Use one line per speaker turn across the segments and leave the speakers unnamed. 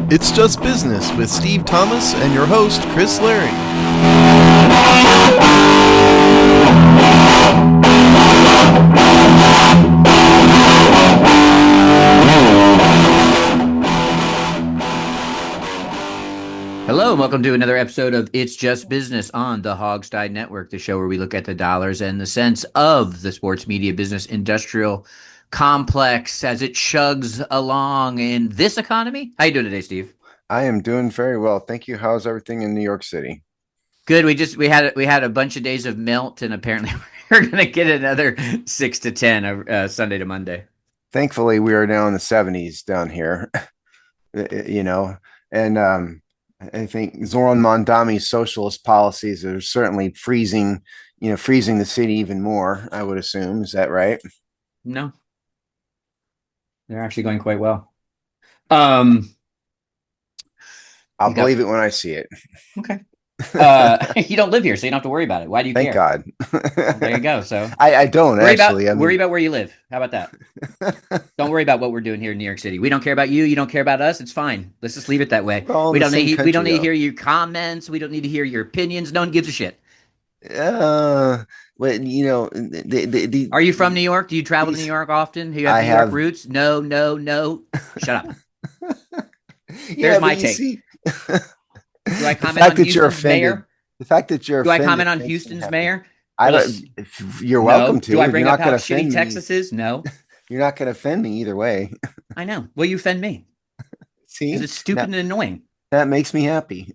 It's Just Business with Steve Thomas and your host, Chris Larry.
Hello, and welcome to another episode of It's Just Business on the Hogstide Network, the show where we look at the dollars and the cents of the sports media business industrial complex as it chugs along in this economy. How you doing today, Steve?
I am doing very well. Thank you. How's everything in New York City?
Good. We had a bunch of days of melt, and apparently we're going to get another 6 to 10 Sunday to Monday.
Thankfully, we are now in the 70s down here, and I think Zoran Mondami's socialist policies are certainly freezing the city even more, I would assume. Is that right?
No, they're actually going quite well.
I'll believe it when I see it.
Okay. You don't live here, so you don't have to worry about it. Why do you
Thank
care?
God.
There you go. So
I don't actually.
Worry about where you live. How about that? Don't worry about what we're doing here in New York City. We don't care about you. You don't care about us. It's fine. Let's just leave it that way. We don't need to hear your comments. We don't need to hear your opinions. No one gives a shit.
Well,
Are you from New York? Do you travel to New York often? Do you have New York roots? No. Shut up. Here's my take. Do I comment on Houston's mayor?
The fact that you're offended.
Do I comment on Houston's mayor?
You're welcome to.
Do I bring up how shitty Texas is? No.
You're not going to offend me either way.
I know. Well, you offend me.
See?
Because it's stupid and annoying.
That makes me happy.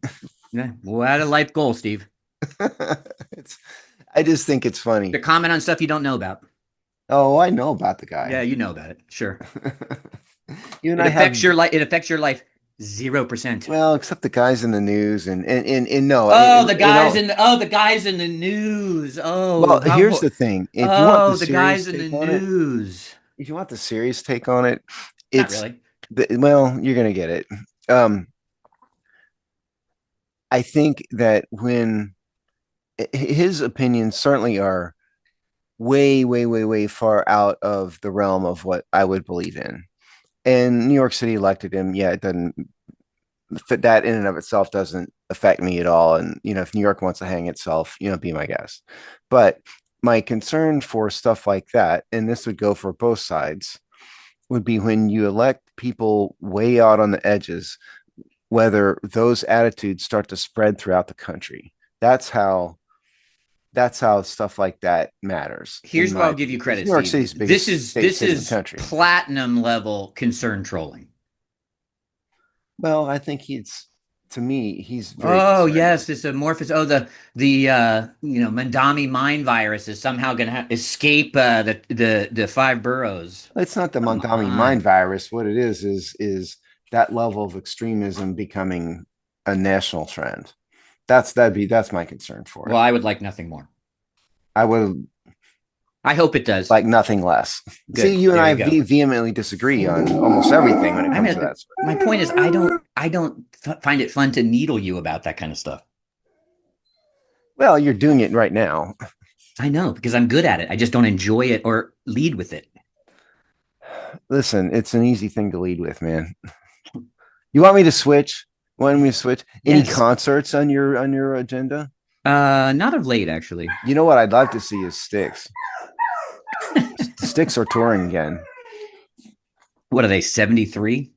Yeah. Well, I had a life goal, Steve.
I just think it's funny.
To comment on stuff you don't know about.
Oh, I know about the guy.
Yeah, you know about it. Sure.
It
affects your life 0%.
Well, except the guys in the news and no.
The guys in the news. Oh,
well, here's the thing. If you want the
guys in the news.
If you want the serious take on it, it's
not really.
Well, you're gonna get it. I think that when his opinions certainly are way far out of the realm of what I would believe in. And New York City elected him. Yeah, it doesn't fit. That in and of itself doesn't affect me at all. And, if New York wants to hang itself, be my guest. But my concern for stuff like that, and this would go for both sides, would be when you elect people way out on the edges, whether those attitudes start to spread throughout the country. That's how stuff like that matters.
Here's what I'll give you credit.
New York City's biggest
this is platinum level concern trolling.
Well, I think he's very
yes, this amorphous. The Mondami mind virus is somehow going to escape the five boroughs.
It's not the Mondami mind virus. What it is that level of extremism becoming a national trend. That's my concern for it.
Well, I would like nothing more.
I
hope it does.
Like nothing less.
Good.
See, you and I vehemently disagree on almost everything when it comes to that.
My point is, I don't find it fun to needle you about that kind of stuff.
Well, you're doing it right now.
I know, because I'm good at it. I just don't enjoy it or lead with it.
Listen, it's an easy thing to lead with, man. You want me to switch? Any concerts on your agenda?
Not of late, actually.
You know what I'd love to see is Styx. Styx are touring again.
What are they, 73?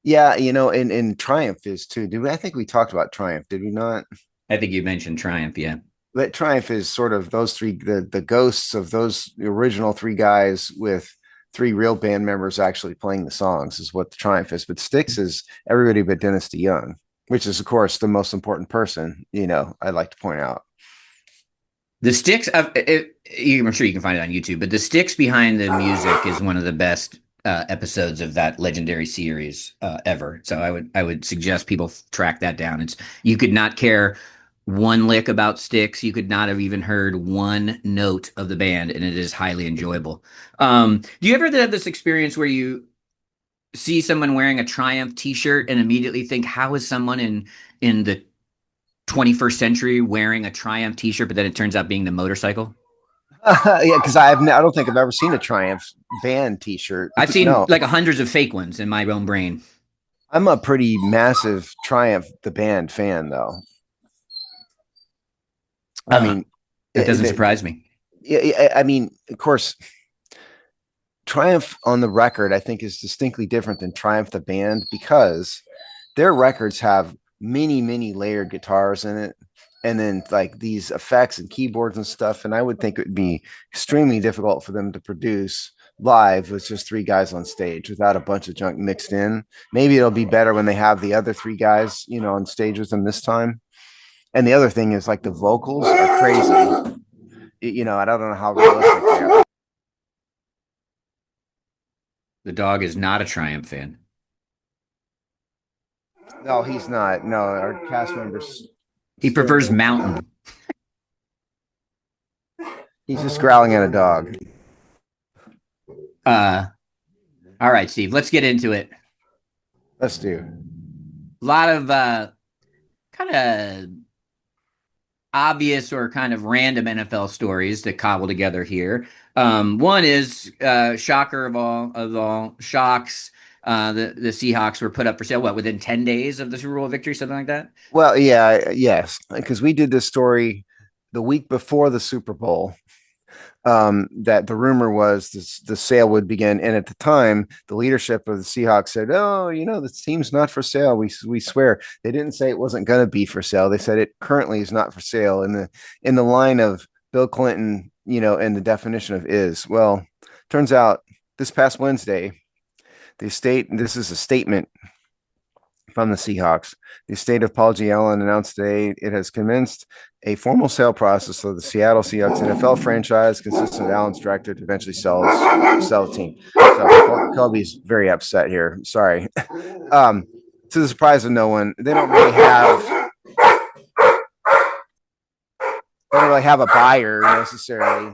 Yeah, and Triumph is too. I think we talked about Triumph, did we not?
I think you mentioned Triumph, yeah.
But Triumph is sort of those three, the ghosts of those original three guys with three real band members actually playing the songs is what the Triumph is. But Styx is everybody but Dennis DeYoung, which is, of course, the most important person, I'd like to point out.
The Styx, I'm sure you can find it on YouTube, but the Styx behind the music is one of the best episodes of that legendary series ever. So I would suggest people track that down. You could not care one lick about Styx. You could not have even heard one note of the band, and it is highly enjoyable. Do you ever have this experience where you see someone wearing a Triumph t-shirt and immediately think, how is someone in the 21st century wearing a Triumph t-shirt, but then it turns out being the motorcycle?
Yeah, because I don't think I've ever seen a Triumph band t-shirt.
I've seen like hundreds of fake ones in my own brain.
I'm a pretty massive Triumph the band fan, though. I mean,
That doesn't
the,
surprise me.
I mean, of course, Triumph on the record, I think, is distinctly different than Triumph the band because their records have many, many layered guitars in it. And then like these effects and keyboards and stuff. And I would think it would be extremely difficult for them to produce live with just three guys on stage without a bunch of junk mixed in. Maybe it'll be better when they have the other three guys, on stage with them this time. And the other thing is like the vocals are crazy. I don't know how realistic they are.
The dog is not a Triumph fan.
No, he's not. No, our cast members.
He prefers Mountain.
He's just growling at a dog.
All right, Steve, let's get into it.
Let's do.
A lot of kind of obvious or kind of random NFL stories to cobble together here. One is shocker of all shocks. The Seahawks were put up for sale. What, within 10 days of the Super Bowl victory, something like that?
Well, yeah, yes, because we did this story the week before the Super Bowl. That the rumor was the sale would begin, and at the time, the leadership of the Seahawks said, "Oh, the team's not for sale. We swear." They didn't say it wasn't going to be for sale. They said it currently is not for sale. In the line of Bill Clinton, and the definition of is. Well, turns out this past Wednesday, this is a statement from the Seahawks. The estate of Paul G. Allen announced today it has commenced a formal sale process of the Seattle Seahawks NFL franchise, consistent of Allen's director to eventually sell the team. So Kobe's very upset here. Sorry. To the surprise of no one, they don't really have a buyer necessarily,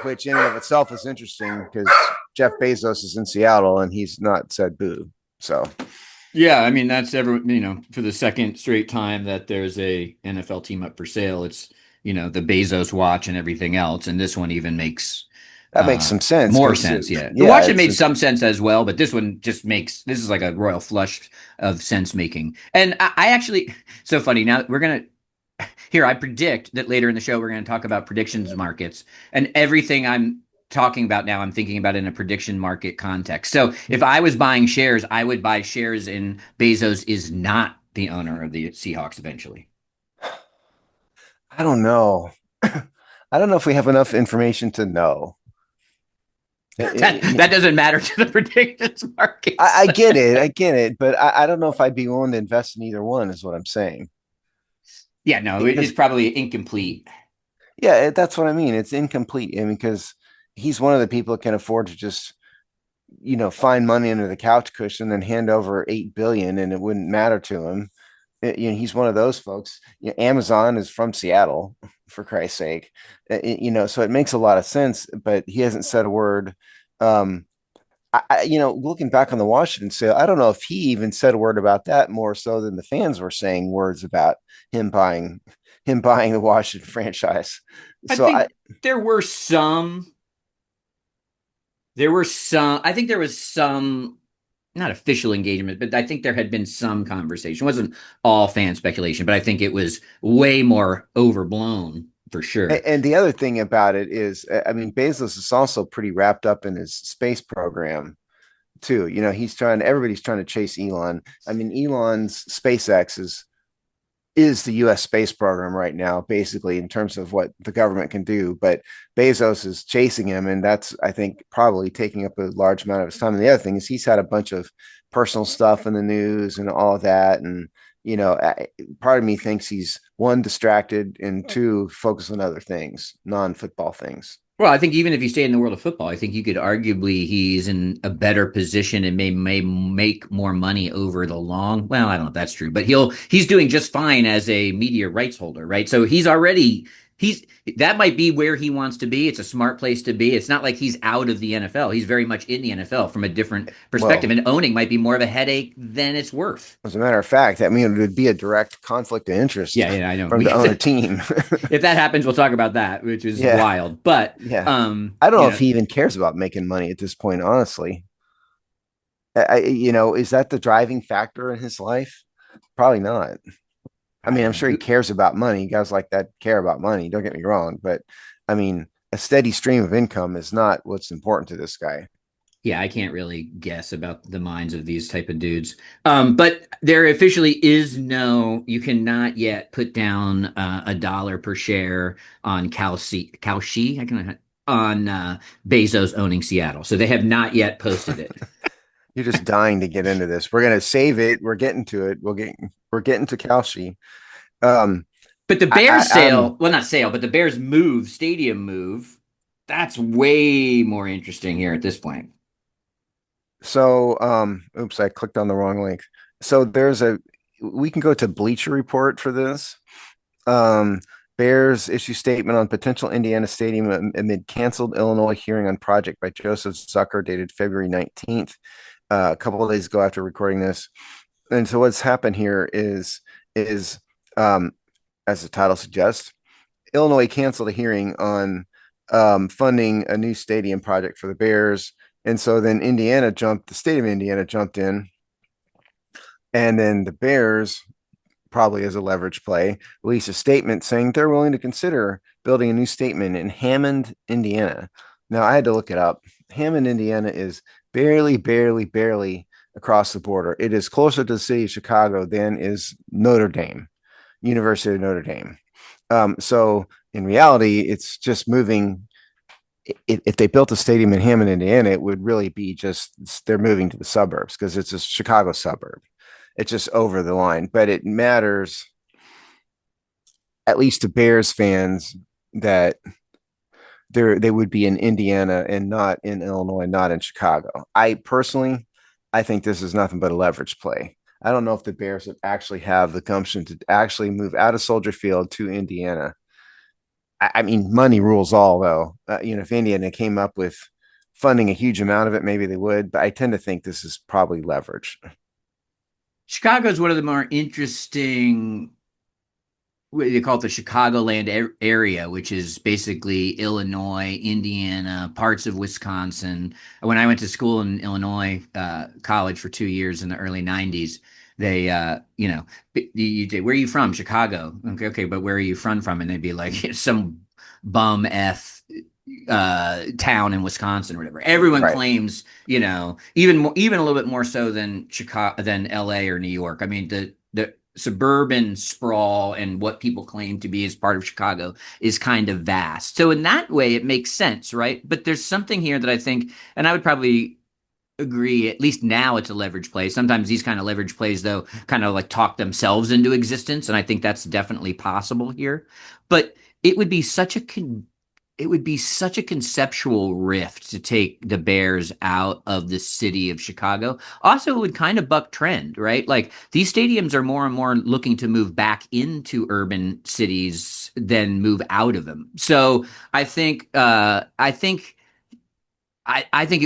which in and of itself is interesting because Jeff Bezos is in Seattle and he's not said boo. So.
Yeah, I mean that's for the second straight time that there's a NFL team up for sale. It's the Bezos watch and everything else, and this one even makes
some sense.
More sense, yeah. The watch had made some sense as well, but this one just this is like a royal flush of sense making. And I actually, so funny. Now we're gonna I predict that later in the show we're gonna talk about predictions markets, and everything I'm talking about now, I'm thinking about in a prediction market context. So if I was buying shares, I would buy shares in Bezos is not the owner of the Seahawks eventually.
I don't know. I don't know if we have enough information to know.
That doesn't matter to the predictions market.
I get it. But I don't know if I'd be willing to invest in either one is what I'm saying.
Yeah, no, it's probably incomplete.
Yeah, that's what I mean. It's incomplete. I mean, because he's one of the people that can afford to just, find money under the couch cushion and hand over $8 billion and it wouldn't matter to him. He's one of those folks. Amazon is from Seattle, for Christ's sake. So it makes a lot of sense, but he hasn't said a word. Looking back on the Washington sale, I don't know if he even said a word about that more so than the fans were saying words about him buying the Washington franchise. So I think
there were some. I think there was some, not official engagement, but I think there had been some conversation. It wasn't all fan speculation, but I think it was way more overblown for sure.
And the other thing about it is, I mean, Bezos is also pretty wrapped up in his space program too. Everybody's trying to chase Elon. I mean, Elon's SpaceX is the U.S. space program right now, basically, in terms of what the government can do. But Bezos is chasing him, and that's, I think, probably taking up a large amount of his time. And the other thing is he's had a bunch of personal stuff in the news and all of that. And, part of me thinks he's, one, distracted, and two, focused on other things, non-football things.
Well, I think even if you stay in the world of football, I think you could arguably he's in a better position and may make more money over the long. Well, I don't know if that's true, but he's doing just fine as a media rights holder, right? So that might be where he wants to be. It's a smart place to be. It's not like he's out of the NFL. He's very much in the NFL from a different perspective, and owning might be more of a headache than it's worth.
As a matter of fact, it would be a direct conflict of interest.
Yeah, I know.
From the owner team.
If that happens, we'll talk about that, which is wild. But
I don't know if he even cares about making money at this point, honestly. Is that the driving factor in his life? Probably not. I
I
mean,
don't
I'm
know
sure he
who.
cares about money. Guys like that care about money. Don't get me wrong, but I mean, a steady stream of income is not what's important to this guy.
Yeah, I can't really guess about the minds of these type of dudes. But there officially is no, you cannot yet put down $1 per share on Kalshi, on Bezos owning Seattle. So they have not yet posted it.
You're just dying to get into this. We're gonna save it. We're getting to it. We're getting to Kalshi. Um,
But the
I,
Bears
I I'm
sale, well, not sale, but the Bears move, stadium move, that's way more interesting here at this point.
so oops, I clicked on the wrong link. So we can go to Bleacher Report for this. Um, Bears issue statement on potential Indiana stadium amid canceled Illinois hearing on project by Joseph Zucker dated February 19th, a couple of days ago after recording this. And so what's happened here is um, as the title suggests, Illinois canceled a hearing on funding a new stadium project for the Bears. And so then the state of Indiana jumped in, and then the Bears, probably as a leverage play, released a statement saying they're willing to consider building a new statement in Hammond, Indiana. Now, I had to look it up. Hammond, Indiana is barely, barely, barely across the border. It is closer to the city of Chicago than is Notre Dame, University of Notre Dame. So in reality, it's just moving. If they built a stadium in Hammond, Indiana, it would really be just they're moving to the suburbs because it's a Chicago suburb. It's just over the line, but it matters at least to Bears fans that they would be in Indiana and not in Illinois, not in Chicago. I personally, I think this is nothing but a leverage play. I don't know if the Bears would actually have the gumption to actually move out of Soldier Field to Indiana. I mean, money rules all, though. If Indiana came up with funding a huge amount of it, maybe they would. But I tend to think this is probably leverage.
Chicago is one of the more interesting, what they call it, the Chicagoland area, which is basically Illinois, Indiana, parts of Wisconsin. When I went to school in Illinois, college for 2 years in the early '90s, they, where are you from? Chicago. Okay, okay, but where are you from? And they'd be like some bum f town in Wisconsin or whatever. Everyone
Right.
claims, even a little bit more so than Chicago, than LA or New York. I mean, the suburban sprawl and what people claim to be as part of Chicago is kind of vast. So in that way, it makes sense, right? But there's something here that I think, and I would probably agree, at least now it's a leverage play. Sometimes these kind of leverage plays, though, kind of like talk themselves into existence, and I think that's definitely possible here. But it would be such a it would be such a conceptual rift to take the Bears out of the city of Chicago. Also, it would kind of buck trend, right? Like these stadiums are more and more looking to move back into urban cities than move out of them. So I think it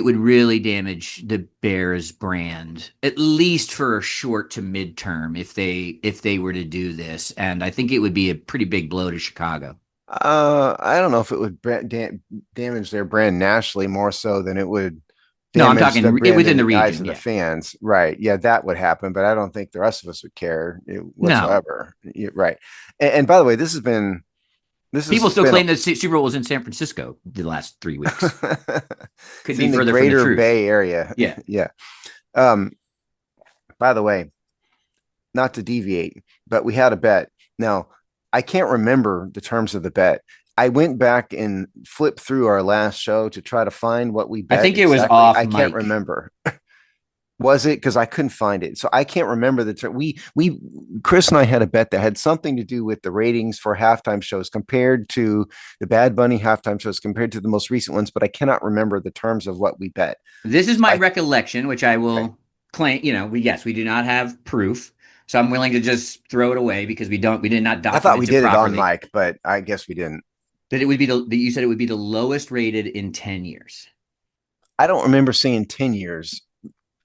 would really damage the Bears brand, at least for a short to midterm, if they were to do this. And I think it would be a pretty big blow to Chicago.
I don't know if it would damage their brand nationally more so than it would
No, I'm
damage the
talking
brand
within
in
the
the eyes
region.
of the
Yeah.
fans. Right. Yeah, that would happen, but I don't think the rest of us would care
No,
whatsoever. Right. And by the way, this
people
has
still
been
claim that Super Bowl was in San Francisco the last 3 weeks. Could
it's
be
in the
further from the
greater
truth.
Bay Area.
Yeah.
Yeah. Um, by the way, not to deviate, but we had a bet. Now, I can't remember the terms of the bet. I went back and flipped through our last show to try to find what we
I
bet
think it was
exactly.
off
I can't
mic.
remember. Was it? Because I couldn't find it. So I can't remember the term. Chris and I had a bet that had something to do with the ratings for halftime shows compared to the Bad Bunny halftime shows compared to the most recent ones, but I cannot remember the terms of what we bet.
This is
So
my
I
recollection, which I
okay.
will claim. We do not have proof, so I'm willing to just throw it away because we did not
I thought we
document it
did it on
properly.
mic, but I guess we didn't.
That it would be that you said it would be the lowest rated in 10 years.
I don't remember saying 10 years.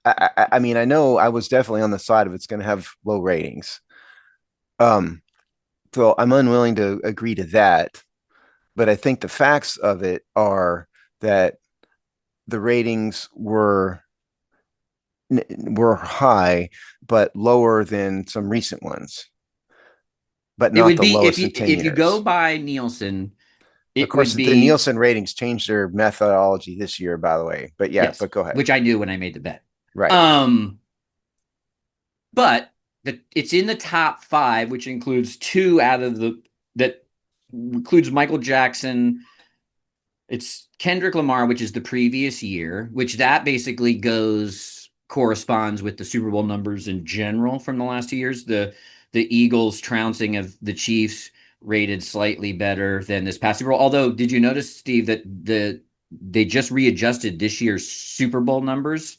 I mean, I know I was definitely on the side of it's going to have low ratings. Um, so I'm unwilling to agree to that. But I think the facts of it are that the ratings were high, but lower than some recent ones, but
It
not
would
the
be
lowest in 10
if you go
years.
by Nielsen,
Of
it
course,
would
the
be
Nielsen ratings changed their methodology this year, by the way. But yeah,
yes,
but go ahead.
which I knew when I made the bet.
Right.
Um, but it's in the top five, which includes two out of the that includes Michael Jackson. It's Kendrick Lamar, which is the previous year, which that basically corresponds with the Super Bowl numbers in general from the last 2 years. The Eagles trouncing of the Chiefs rated slightly better than this past Super Bowl. Although, did you notice, Steve, that they just readjusted this year's Super Bowl numbers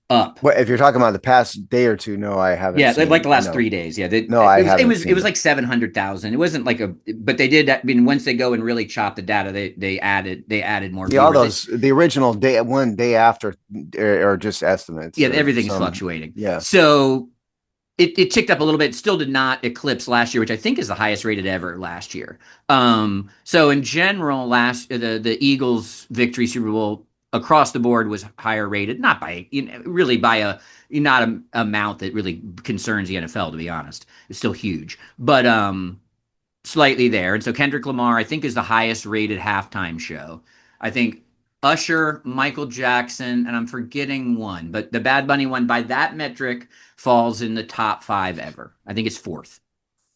up?
Well, if you're talking about the past day or two, no, I haven't
Yeah, like
seen.
the last
No,
3 days. Yeah,
no, I
it
haven't
was
seen them.
like 700,000. It wasn't like but they did. I mean, once they go and really chop the data, they added more
Yeah, all
viewers.
the original day, one day after, are just estimates.
Yeah,
Or
everything's
some,
fluctuating.
yeah.
So it ticked up a little bit. Still did not eclipse last year, which I think is the highest rated ever last year. So in general, the Eagles' victory Super Bowl across the board was higher rated, not by really by a not a amount that really concerns the NFL. To be honest, it's still huge, but slightly there. And so Kendrick Lamar, I think, is the highest rated halftime show. I think Usher, Michael Jackson, and I'm forgetting one, but the Bad Bunny one by that metric falls in the top five ever. I think it's fourth.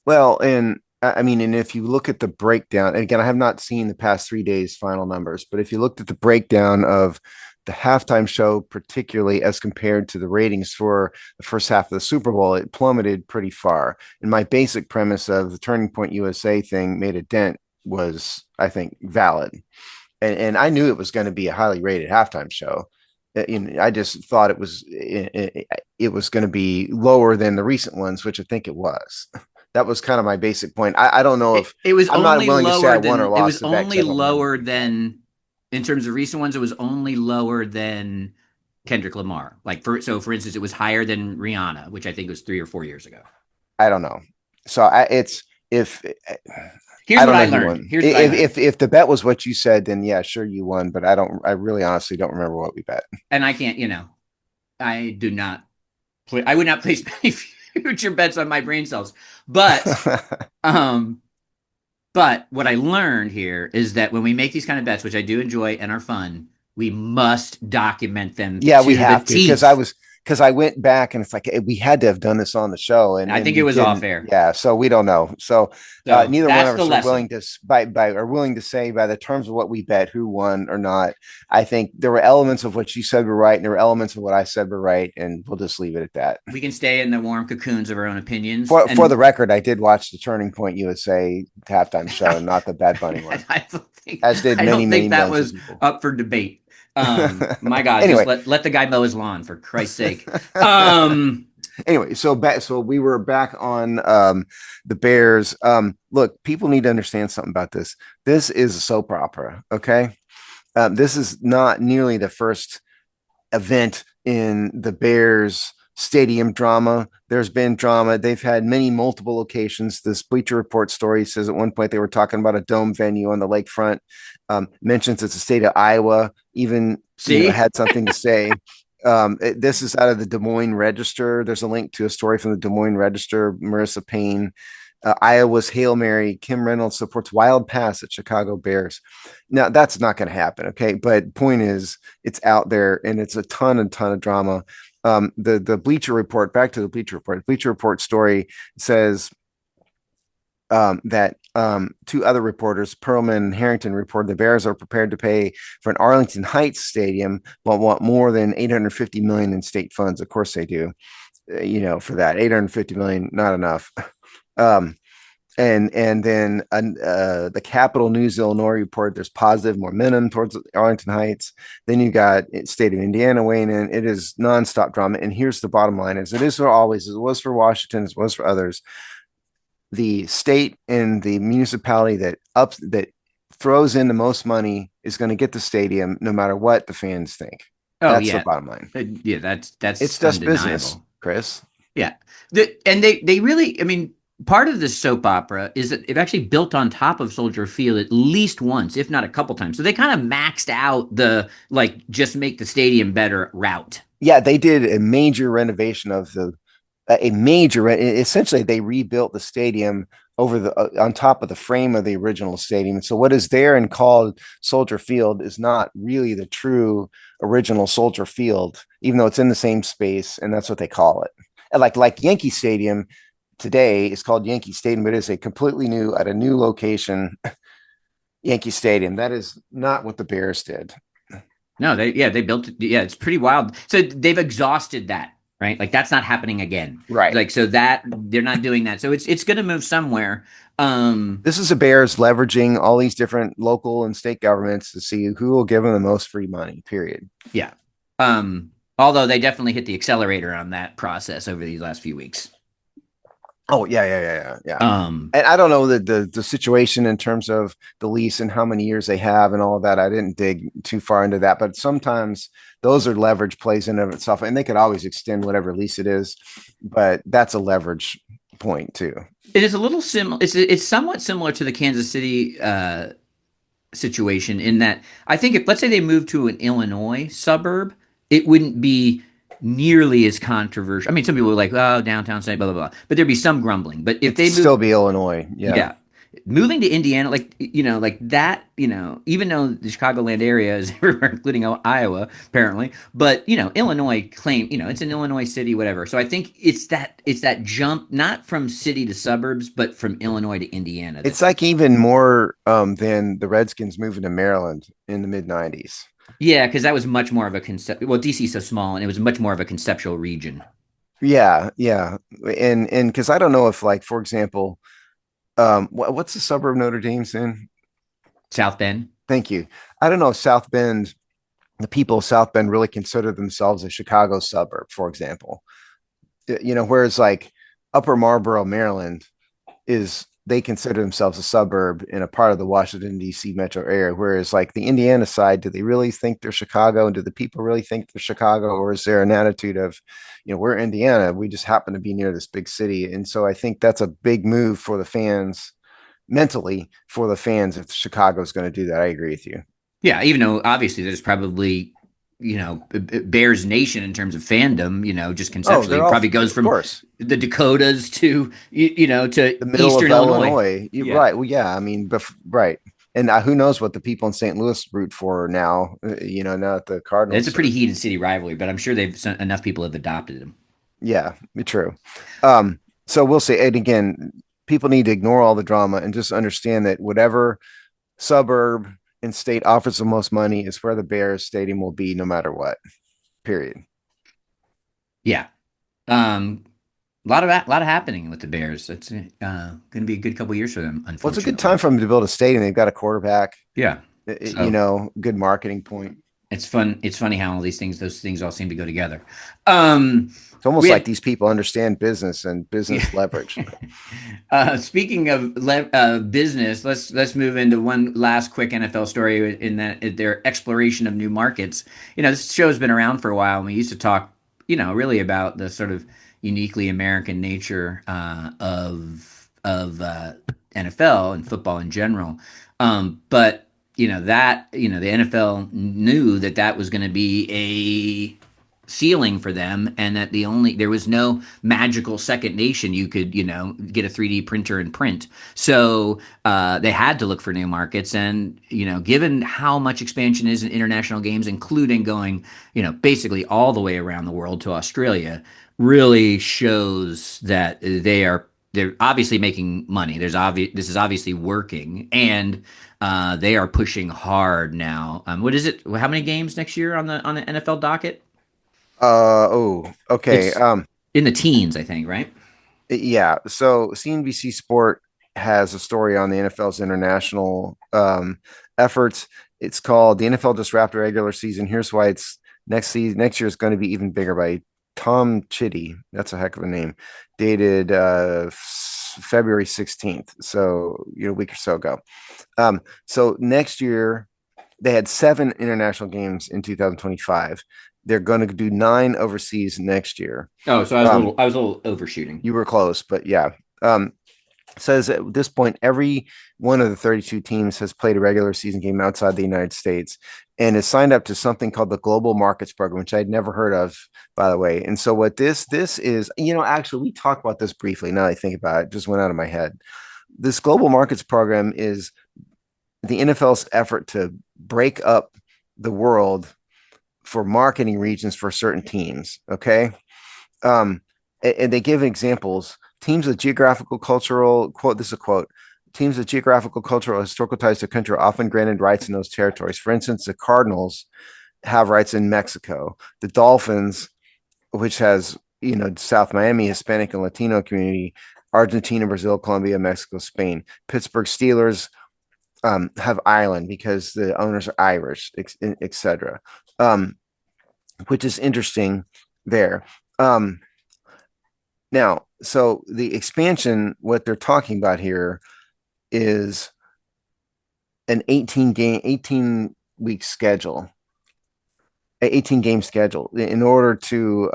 Well, and I mean, and if you look at the breakdown, and again, I have not seen the past 3 days' final numbers, but if you looked at the breakdown of the halftime show, particularly as compared to the ratings for the first half of the Super Bowl, it plummeted pretty far. And my basic premise of the Turning Point USA thing made a dent was, I think, valid. And I knew it was going to be a highly rated halftime show. I just thought it was going to be lower than the recent ones, which I think it was. That was kind of my basic point. I don't know if
It was
I'm not
only
willing to say I
lower
won or
than it was
lost the bet because
only
I don't remember
lower
what we bet.
than in terms of recent ones. It was only lower than Kendrick Lamar. Like for instance, it was higher than Rihanna, which I think was 3 or 4 years ago.
I don't know. So it's if
Here's
I
what
don't
I
know who
learned.
won.
Here's what I learned.
If the bet was what you said, then yeah, sure you won. But I don't. I really honestly don't remember what we bet.
And I can't. I do not play. I would not place many future bets on my brain cells. But um, but what I learned here is that when we make these kind of bets, which I do enjoy and are fun, we must document them
Yeah, we
to the
have to
teeth.
because I went back and it's like we had to have done this on the show
I
and
think it
we
was off
didn't.
air.
Yeah, so we don't know. So
So
neither one
that's
of
the
us are willing
lesson.
to are willing to say by the terms of what we bet who won or not. I think there were elements of what you said were right and there were elements of what I said were right, and we'll just leave it at that.
We can stay in the warm cocoons of our own opinions.
For the
And
record, I did watch the Turning Point USA halftime show, not the Bad Bunny one, as did
I
many
don't
many
think that
millions of
was
people.
up for debate. My God, just
Anyway,
let the guy mow his lawn for Christ's sake. Um,
anyway, so we were back on the Bears. Look, people need to understand something about this. This is a soap opera, okay? This is not nearly the first event in the Bears stadium drama. There's been drama. They've had many multiple locations. This Bleacher Report story says at one point they were talking about a dome venue on the lakefront. Mentions it's the state of Iowa. Even
see,
had something to say. This is out of the Des Moines Register. There's a link to a story from the Des Moines Register. Marissa Payne, Iowa's Hail Mary. Kim Reynolds supports wild pass at Chicago Bears. Now that's not going to happen. Okay. But point is it's out there and it's a ton of drama. The Bleacher Report, back to the Bleacher Report story says that two other reporters, Perlman and Harrington, reported the Bears are prepared to pay for an Arlington Heights stadium, but want more than $850 million in state funds. Of course they do. For that $850 million, not enough. And then the Capital News Illinois report there's positive momentum towards Arlington Heights. Then you got state of Indiana weighing in. It is nonstop drama. And here's the bottom line: as it is for always, as it was for Washington, as it was for others, the state and the municipality that throws in the most money is going to get the stadium, no matter what the fans think.
oh
That's the
yeah,
bottom line.
yeah, that's
It's just
undeniable.
business, Chris.
Yeah, and they really, I mean, part of this soap opera is that it actually built on top of Soldier Field at least once, if not a couple times. So they kind of maxed out the like just make the stadium better route.
Yeah, they did a major renovation of essentially they rebuilt the stadium over the on top of the frame of the original stadium. So what is there and called Soldier Field is not really the true original Soldier Field, even though it's in the same space, and that's what they call it. And like Yankee Stadium today is called Yankee Stadium, but it is a completely new at a new location, Yankee Stadium. That is not what the Bears did.
No, they built it. Yeah, it's pretty wild. So they've exhausted that, right? Like that's not happening again.
Right.
Like so that they're not doing that. So it's going to move somewhere.
This is the Bears leveraging all these different local and state governments to see who will give them the most free money, period.
Yeah. Although they definitely hit the accelerator on that process over these last few weeks.
Oh, yeah. And I don't know the situation in terms of the lease and how many years they have and all of that. I didn't dig too far into that, but sometimes those are leverage plays in of itself, and they could always extend whatever lease it is, but that's a leverage point too.
It is a little similar. It's somewhat similar to the Kansas City situation in that I think if let's say they moved to an Illinois suburb, it wouldn't be nearly as controversial. I mean, some people are like, "Oh, downtown state, blah blah blah," but there'd be some grumbling. But if
It'd
they
still
move,
be Illinois.
yeah, moving to Indiana, like like that, even though the Chicagoland area is everywhere, including Iowa, apparently, but Illinois claim, it's an Illinois city, whatever. So I think it's that jump, not from city to suburbs, but from Illinois to Indiana.
It's like even more than the Redskins moving to Maryland in the mid-90s.
Yeah, because that was much more of a concept. Well, DC is so small, and it was much more of a conceptual region.
Yeah. And because I don't know if, like, for example, what's the suburb Notre Dame's in?
South Bend.
Thank you. I don't know if South Bend, the people of South Bend really consider themselves a Chicago suburb, for example. Whereas like Upper Marlboro, Maryland, is they consider themselves a suburb in a part of the Washington, D.C. metro area. Whereas like the Indiana side, do they really think they're Chicago? And do the people really think they're Chicago? Or is there an attitude of, we're Indiana, we just happen to be near this big city? And so I think that's a big move for the fans, mentally for the fans, if Chicago's going to do that. I agree with you.
Yeah, even though obviously there's probably Bears Nation in terms of fandom, just conceptually, probably goes from the Dakotas to to
the middle
Eastern
of
Illinois.
Yeah. Right. Well, yeah. I mean, right. And who knows what the people in St. Louis root for now? Now that the Cardinals.
It's a pretty heated city rivalry, but I'm sure enough people have adopted them.
Yeah, true. So we'll see. And again, people need to ignore all the drama and just understand that whatever suburb and state offers the most money is where the Bears stadium will be, no matter what. Period.
Yeah. A lot of happening with the Bears. It's going to be a good couple years for them. Unfortunately,
well, it's a good time for them to build a stadium. They've got a quarterback.
Yeah,
good marketing point.
It's fun. It's funny how those things all seem to go together.
It's almost like these people understand business and business leverage.
Speaking of business, let's move into one last quick NFL story in that their exploration of new markets. This show's been around for a while, and we used to talk, really about the sort of uniquely American nature of NFL and football in general. But the NFL knew that was going to be a ceiling for them, and that there was no magical second nation you could get a 3D printer and print. So they had to look for new markets, and given how much expansion is in international games, including going basically all the way around the world to Australia, really shows that they're obviously making money. This is obviously working, and they are pushing hard now. What is it? How many games next year on the NFL docket?
Okay.
It's in the teens, I think, right?
Yeah. So CNBC Sport has a story on the NFL's international efforts. It's called "The NFL Just Wrapped a Regular Season. Here's why it's next year is going to be even bigger" by Tom Chitty. That's a heck of a name. Dated February 16th. So a week or so ago. So next year they had 7 international games in 2025. They're going to do 9 overseas next year.
Oh, so I was a little overshooting.
You were close, but yeah. says at this point, every one of the 32 teams has played a regular season game outside the United States and is signed up to something called the Global Markets Program, which I'd never heard of, by the way. And so what this is, actually, we talked about this briefly. Now that I think about it, it just went out of my head. This Global Markets Program is the NFL's effort to break up the world for marketing regions for certain teams. Okay. And they give examples. Teams with geographical, cultural, quote, this is a quote, teams with geographical, cultural, historical ties to country are often granted rights in those territories. For instance, the Cardinals have rights in Mexico. The Dolphins, which has, South Miami, Hispanic and Latino community, Argentina, Brazil, Colombia, Mexico, Spain. Pittsburgh Steelers have Ireland because the owners are Irish, etc. Which is interesting there. Now, so the expansion, what they're talking about here is an 18 week schedule, 18 game schedule in order to,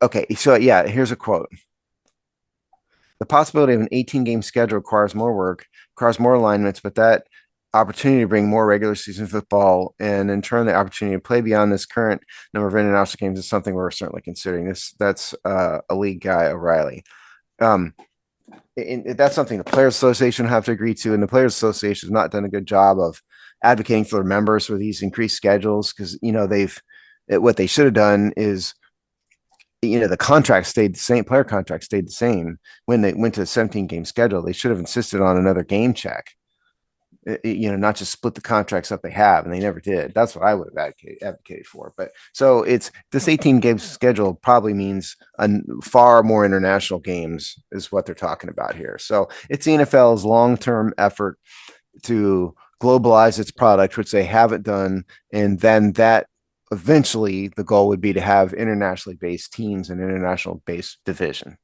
okay. So yeah, here's a quote. The possibility of an 18 game schedule requires more work, requires more alignments, but that opportunity to bring more regular season football and in turn the opportunity to play beyond this current number of international games is something we're certainly considering. That's a league guy, O'Reilly. And that's something the Players Association will have to agree to, and the Players Association has not done a good job of advocating for their members for these increased schedules because what they should have done is the contract stayed the same, player contract stayed the same when they went to a 17 game schedule. They should have insisted on another game check, not just split the contracts that they have, and they never did. That's what I would have advocated for. But so it's this 18 game schedule probably means far more international games is what they're talking about here. So it's the NFL's long-term effort to globalize its product, which they haven't done, and then that eventually the goal would be to have internationally based teams and international based division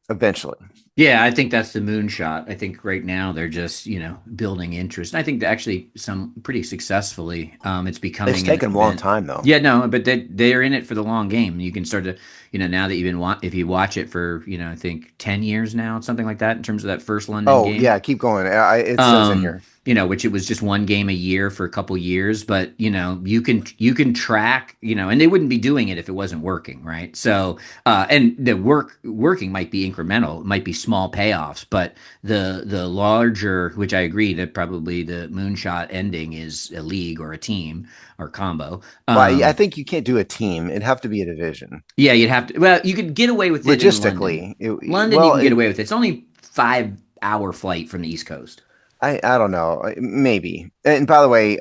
eventually.
Yeah, I think that's the moonshot. I think right now they're just, building interest. And I think actually some pretty successfully. It's becoming
It's taken a long time though.
Yeah, no, but they're in it for the long game. You can start to, now that if you watch it for, I think 10 years now, something like that in terms of that first London game.
Yeah, keep going. It says in here.
Which it was just one game a year for a couple years, but you can track, and they wouldn't be doing it if it wasn't working, right? So, and the working might be incremental, it might be small payoffs, but the larger, which I agree that probably the moonshot ending is a league or a team or combo.
Well, I think you can't do a team; it'd have to be a division.
Yeah, you'd have to. Well, you could get away with it
logistically.
London, you can get away with it. It's only 5-hour flight from the East Coast.
I don't know, maybe. And by the way,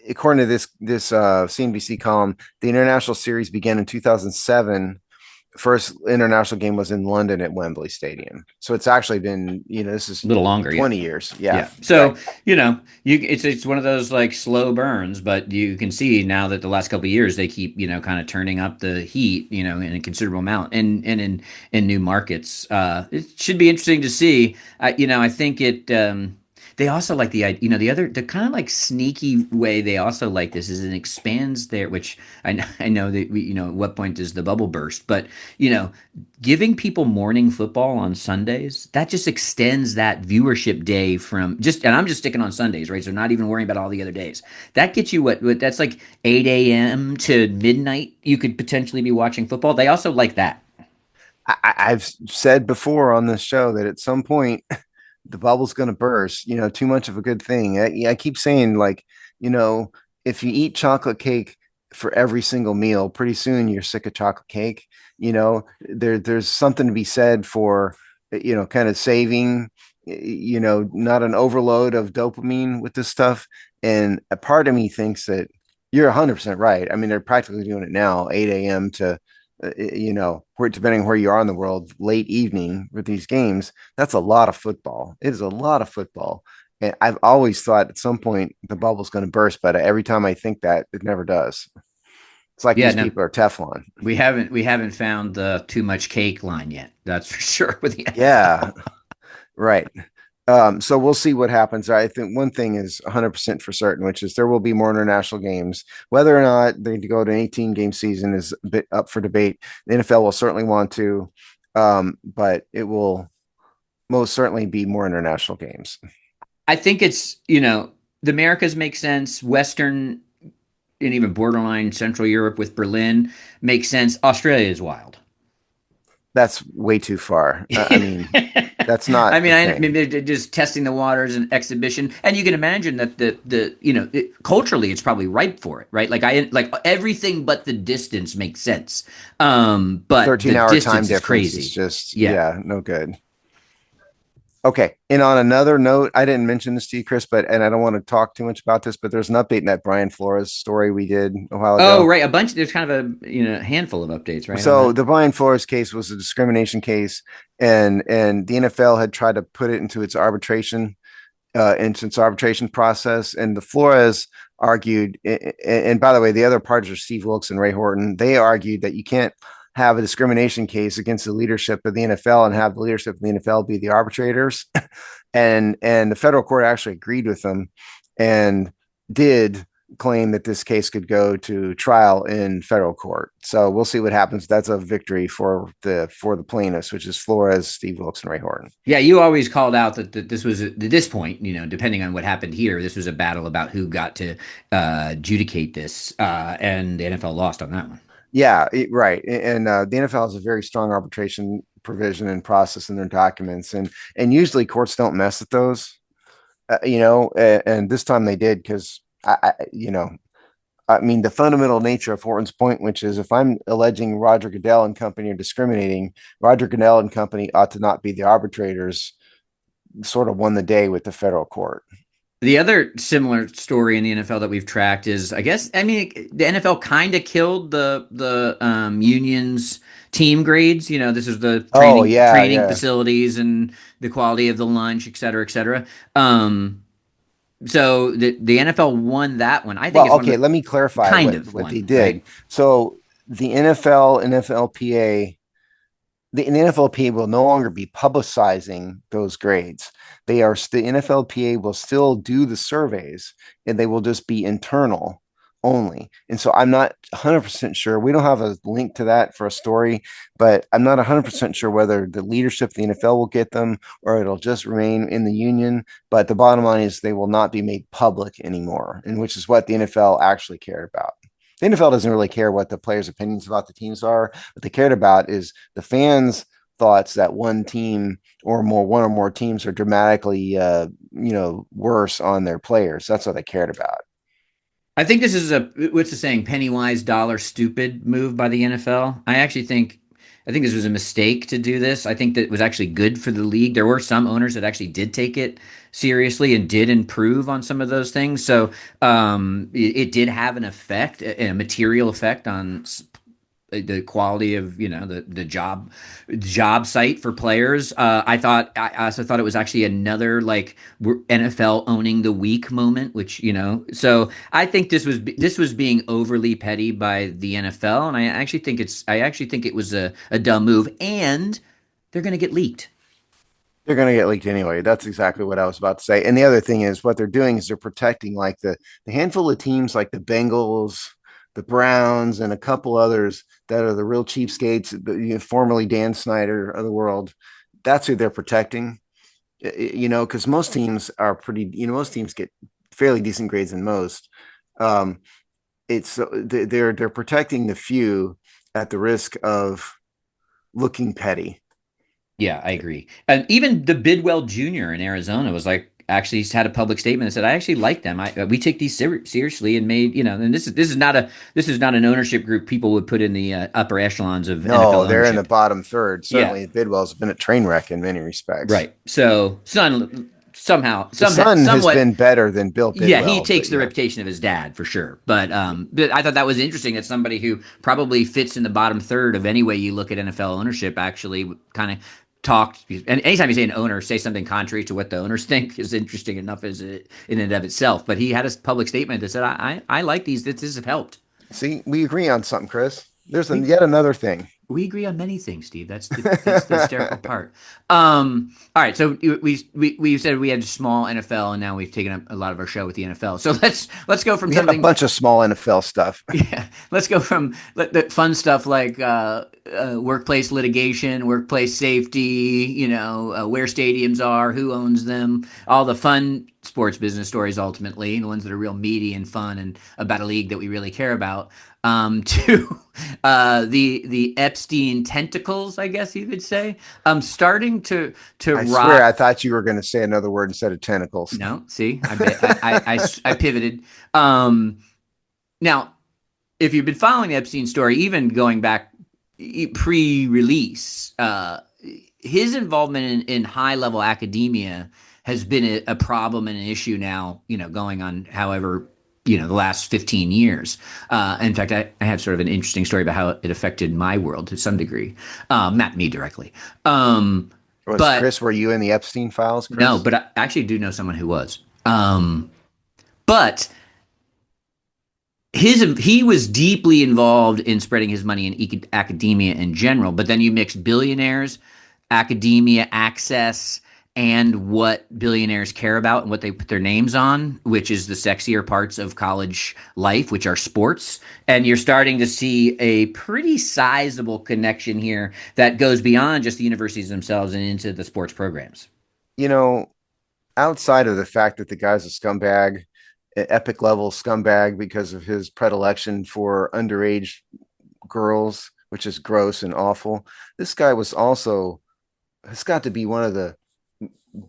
according to this CNBC column, the international series began in 2007. First international game was in London at Wembley Stadium. So it's actually been, this is
a little longer,
20 years. Yeah.
So, it's one of those like slow burns, but you can see now that the last couple of years they keep, kind of turning up the heat, in a considerable amount and in new markets. It should be interesting to see. I think they also like the kind of like sneaky way they also like this is it expands their, which I know that at what point does the bubble burst, but giving people morning football on Sundays, that just extends that viewership day and I'm just sticking on Sundays, right? So not even worrying about all the other days. That gets you what that's like 8 a.m. to midnight. You could potentially be watching football. They also like that.
I've said before on this show that at some point the bubble's going to burst, too much of a good thing. I keep saying, like, if you eat chocolate cake for every single meal, pretty soon you're sick of chocolate cake. There's something to be said for, kind of saving, not an overload of dopamine with this stuff. And a part of me thinks that you're 100% right. I mean, they're practically doing it now, 8 a.m. to depending where you are in the world, late evening with these games. That's a lot of football. It is a lot of football. And I've always thought at some point the bubble's going to burst, but every time I think that, it never does. It's like these people are Teflon.
We haven't found the too much cake line yet. That's for sure.
Yeah, right. So we'll see what happens. I think one thing is 100% for certain, which is there will be more international games. Whether or not they go to an 18 game season is a bit up for debate. The NFL will certainly want to, but it will most certainly be more international games.
I think it's, the Americas make sense. Western and even borderline Central Europe with Berlin makes sense. Australia is wild.
That's way too far. I mean, that's not
I mean,
the
I
thing.
mean, they're just testing the waters and exhibition, and you can imagine that culturally, it's probably ripe for it, right? Like everything but the distance makes sense,
The
but the
13-hour time
distance is
difference is
crazy.
just,
Yeah.
yeah, no good. Okay. And on another note, I didn't mention this to you, Chris, and I don't want to talk too much about this, but there's an update in that Brian Flores story we did a while
Oh,
ago.
right. A bunch. There's kind of a handful of updates, right, on
So
that.
the Brian Flores case was a discrimination case, and the NFL had tried to put it into its arbitration process. And the Flores argued, and by the way, the other parties are Steve Wilkes and Ray Horton. They argued that you can't have a discrimination case against the leadership of the NFL and have the leadership of the NFL be the arbitrators. And the federal court actually agreed with them and did claim that this case could go to trial in federal court. So we'll see what happens. That's a victory for the plaintiffs, which is Flores, Steve Wilkes, and Ray Horton.
Yeah, you always called out that this was at this point, depending on what happened here, this was a battle about who got to adjudicate this, and the NFL lost on that one.
Yeah, right. And the NFL has a very strong arbitration provision and process in their documents, and usually courts don't mess with those, and this time they did because I mean, the fundamental nature of Horton's point, which is if I'm alleging Roger Goodell and company are discriminating, Roger Goodell and company ought to not be the arbitrators, sort of won the day with the federal court.
The other similar story in the NFL that we've tracked is, I mean, the NFL kind of killed the unions team grades. This is the
Oh,
training
yeah,
training
yeah.
facilities and the quality of the lunch, et cetera, et cetera. So the NFL won that one. I think
Well,
it's one of
okay,
the
let me clarify
kind
what
of
what they
one,
did.
right?
So the NFL, NFLPA, the NFLPA will no longer be publicizing those grades. The NFLPA will still do the surveys, and they will just be internal only. And so I'm not 100% sure. We don't have a link to that for a story, but I'm not 100% sure whether the leadership of the NFL will get them or it'll just remain in the union. But the bottom line is they will not be made public anymore, and which is what the NFL actually cared about. The NFL doesn't really care what the players' opinions about the teams are. What they cared about is the fans' thoughts that one or more teams are dramatically, worse on their players. That's what they cared about.
I think this is what's the saying, penny wise, dollar stupid move by the NFL. I think this was a mistake to do this. I think that it was actually good for the league. There were some owners that actually did take it seriously and did improve on some of those things. So it did have an effect, a material effect on the quality of the job site for players. I also thought it was actually another like NFL owning the week moment, which so I think this was being overly petty by the NFL, and I actually think it was a dumb move, and they're going to get leaked.
They're going to get leaked anyway. That's exactly what I was about to say. And the other thing is what they're doing is they're protecting like the handful of teams like the Bengals, the Browns, and a couple others that are the real cheapskates, formerly Dan Snyder of the world. That's who they're protecting, because most teams get fairly decent grades in most. Um, they're protecting the few at the risk of looking petty.
Yeah, I agree. And even the Bidwell Jr. in Arizona was like actually he's had a public statement that said I actually like them. We take these seriously and made and this is not an ownership group people would put in the upper echelons of NFL
No, they're in the
ownership.
bottom third.
Yeah,
Certainly, Bidwell's been a train wreck in many respects.
right. So Son
The
somehow
son has
somewhat
been better than Bill
yeah, he
Bidwell, but
takes the
yeah,
reputation of his dad for sure. But I thought that was interesting that somebody who probably fits in the bottom third of any way you look at NFL ownership actually kind of talked. And anytime you say an owner, say something contrary to what the owners think is interesting enough as it in and of itself. But he had a public statement that said, "I like these. This has helped."
see, we agree on something, Chris. There's
We
yet another thing.
We agree on many things, Steve. That's the hysterical part. All right. So we said we had small NFL, and now we've taken up a lot of our show with the NFL. So let's go from
We had a
something.
bunch of small NFL stuff.
Yeah, let's go from the fun stuff like workplace litigation, workplace safety. Where stadiums are, who owns them, all the fun sports business stories. Ultimately, the ones that are real meaty and fun and about a league that we really care about. To the Epstein tentacles, I guess you could say. Starting to
I
rock.
swear, I thought you were going to say another word instead of tentacles.
No, see, I pivoted. Now, if you've been following the Epstein story, even going back pre-release, his involvement in high-level academia has been a problem and an issue now, going on however, the last 15 years. In fact, I have sort of an interesting story about how it affected my world to some degree, not me directly. But
Chris, were you in the Epstein files, Chris?
No, but I actually do know someone who was. But he was deeply involved in spreading his money in academia in general. But then you mix billionaires, academia access, and what billionaires care about and what they put their names on, which is the sexier parts of college life, which are sports. And you're starting to see a pretty sizable connection here that goes beyond just the universities themselves and into the sports programs.
Outside of the fact that the guy's a scumbag, an epic level scumbag because of his predilection for underage girls, which is gross and awful, this guy has got to be one of the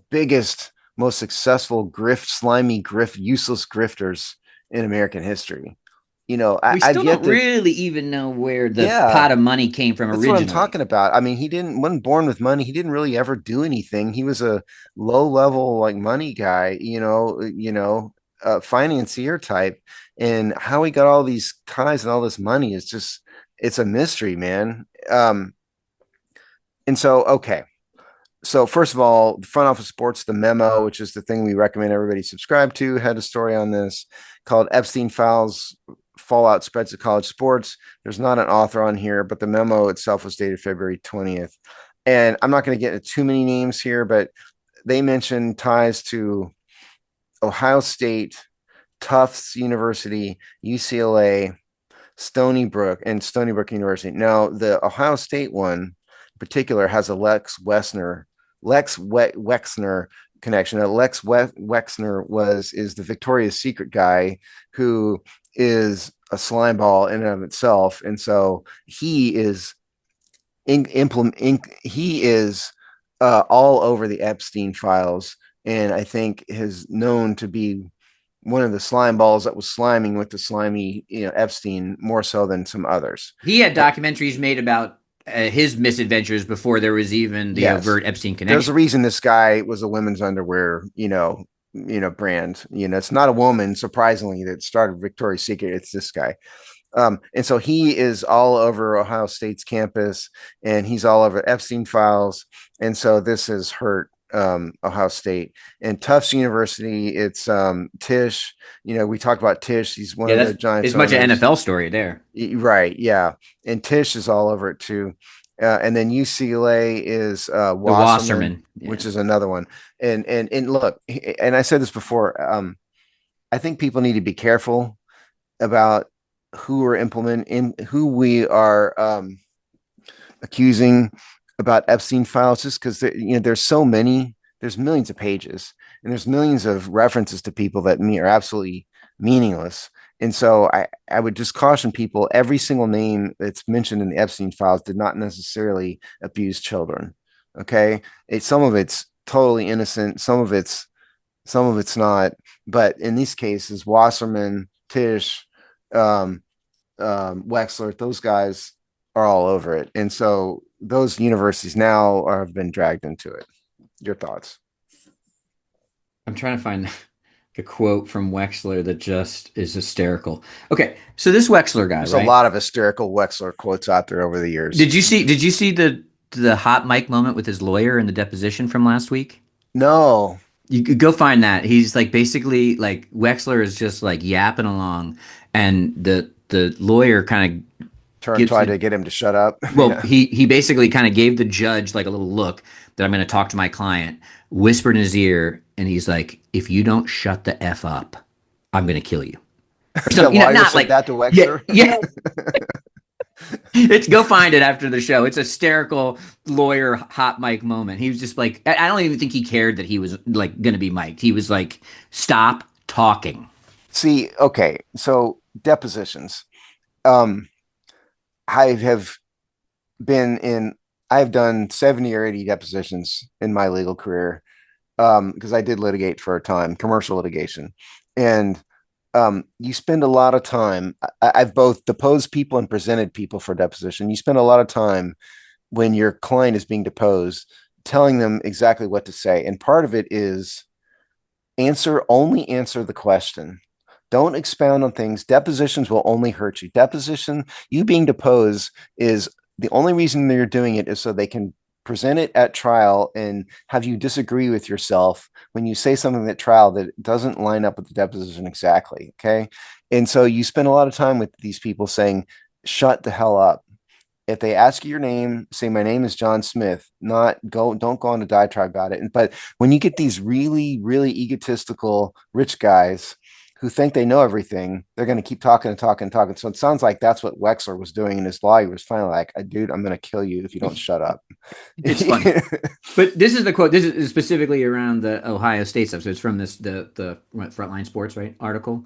biggest, most successful slimy useless grifters in American history.
We still don't really even know where the pot of money came from originally.
That's what I'm talking about. I mean, wasn't born with money. He didn't really ever do anything. He was a low level money guy, financier type. And how he got all these ties and all this money is it's a mystery, man. And so, okay. So first of all, Front Office Sports, the memo, which is the thing we recommend everybody subscribe to, had a story on this called Epstein Files Fallout Spreads to College Sports. There's not an author on here, but the memo itself was dated February 20th. And I'm not going to get into too many names here, but they mentioned ties to Ohio State, Tufts University, UCLA, Stony Brook University. Now, the Ohio State one in particular has a Lex Wexner connection. Lex Wexner is the Victoria's Secret guy who is a slime ball in and of itself, and so he is all over the Epstein files, and I think is known to be one of the slime balls that was sliming with the slimy Epstein more so than some others.
He had documentaries made about his misadventures before there was even the overt Epstein connection.
There's a reason this guy was a women's underwear, brand. It's not a woman, surprisingly, that started Victoria's Secret. It's this guy. And so he is all over Ohio State's campus, and he's all over Epstein files. And so this has hurt Ohio State. And Tufts University, it's Tisch. We talked about Tisch. He's one of the Giants.
It's much an NFL story there.
Right, yeah. And Tisch is all over it too. And then UCLA is Wasserman, which is another one. And look, and I said this before, I think people need to be careful about who we are accusing about Epstein files, just because there's millions of pages and there's millions of references to people that are absolutely meaningless. And so I would just caution people, every single name that's mentioned in the Epstein files did not necessarily abuse children. Okay. Some of it's totally innocent. Some of it's not, but in these cases, Wasserman, Tisch, Wexler, those guys are all over it. And so those universities now have been dragged into it. Your thoughts?
I'm trying to find a quote from Wexler that just is hysterical. Okay, so this Wexler guy,
there's a lot of hysterical Wexler quotes out there over the years.
Did you see the hot mic moment with his lawyer in the deposition from last week?
No.
You could go find that. He's basically Wexler is just yapping along, and the lawyer kind of
Tried to get him to shut up.
Well,
Yeah.
he basically kind of gave the judge like a little look that I'm going to talk to my client, whispered in his ear, and he's like, "If you don't shut the f up, I'm going to kill you." Or
The
something,
lawyer
not
said
like
that to
yeah,
Wexler.
yeah. It's go find it after the show. It's a hysterical lawyer hot mic moment. He was just like, I don't even think he cared that he was like going to be mic'd. He was like, "Stop talking."
See, okay, so depositions. Um, I have been in. I've done 70 or 80 depositions in my legal career, because I did litigate for a time, commercial litigation, and you spend a lot of time. I've both deposed people and presented people for deposition. You spend a lot of time when your client is being deposed, telling them exactly what to say, and part of it is only answer the question. Don't expound on things. Depositions will only hurt you. You being deposed is the only reason they're doing it is so they can present it at trial and have you disagree with yourself when you say something at trial that doesn't line up with the deposition exactly. Okay. And so you spend a lot of time with these people saying, shut the hell up. If they ask you your name, say my name is John Smith. Don't go on a diatribe about it. But when you get these really, really egotistical rich guys who think they know everything, they're going to keep talking and talking and talking. So it sounds like that's what Wexler was doing in his law. He was finally like, "Dude, I'm going to kill you if you don't shut up."
It's funny. But this is the quote. This is specifically around the Ohio State stuff. So it's from the Frontline Sports, right, article.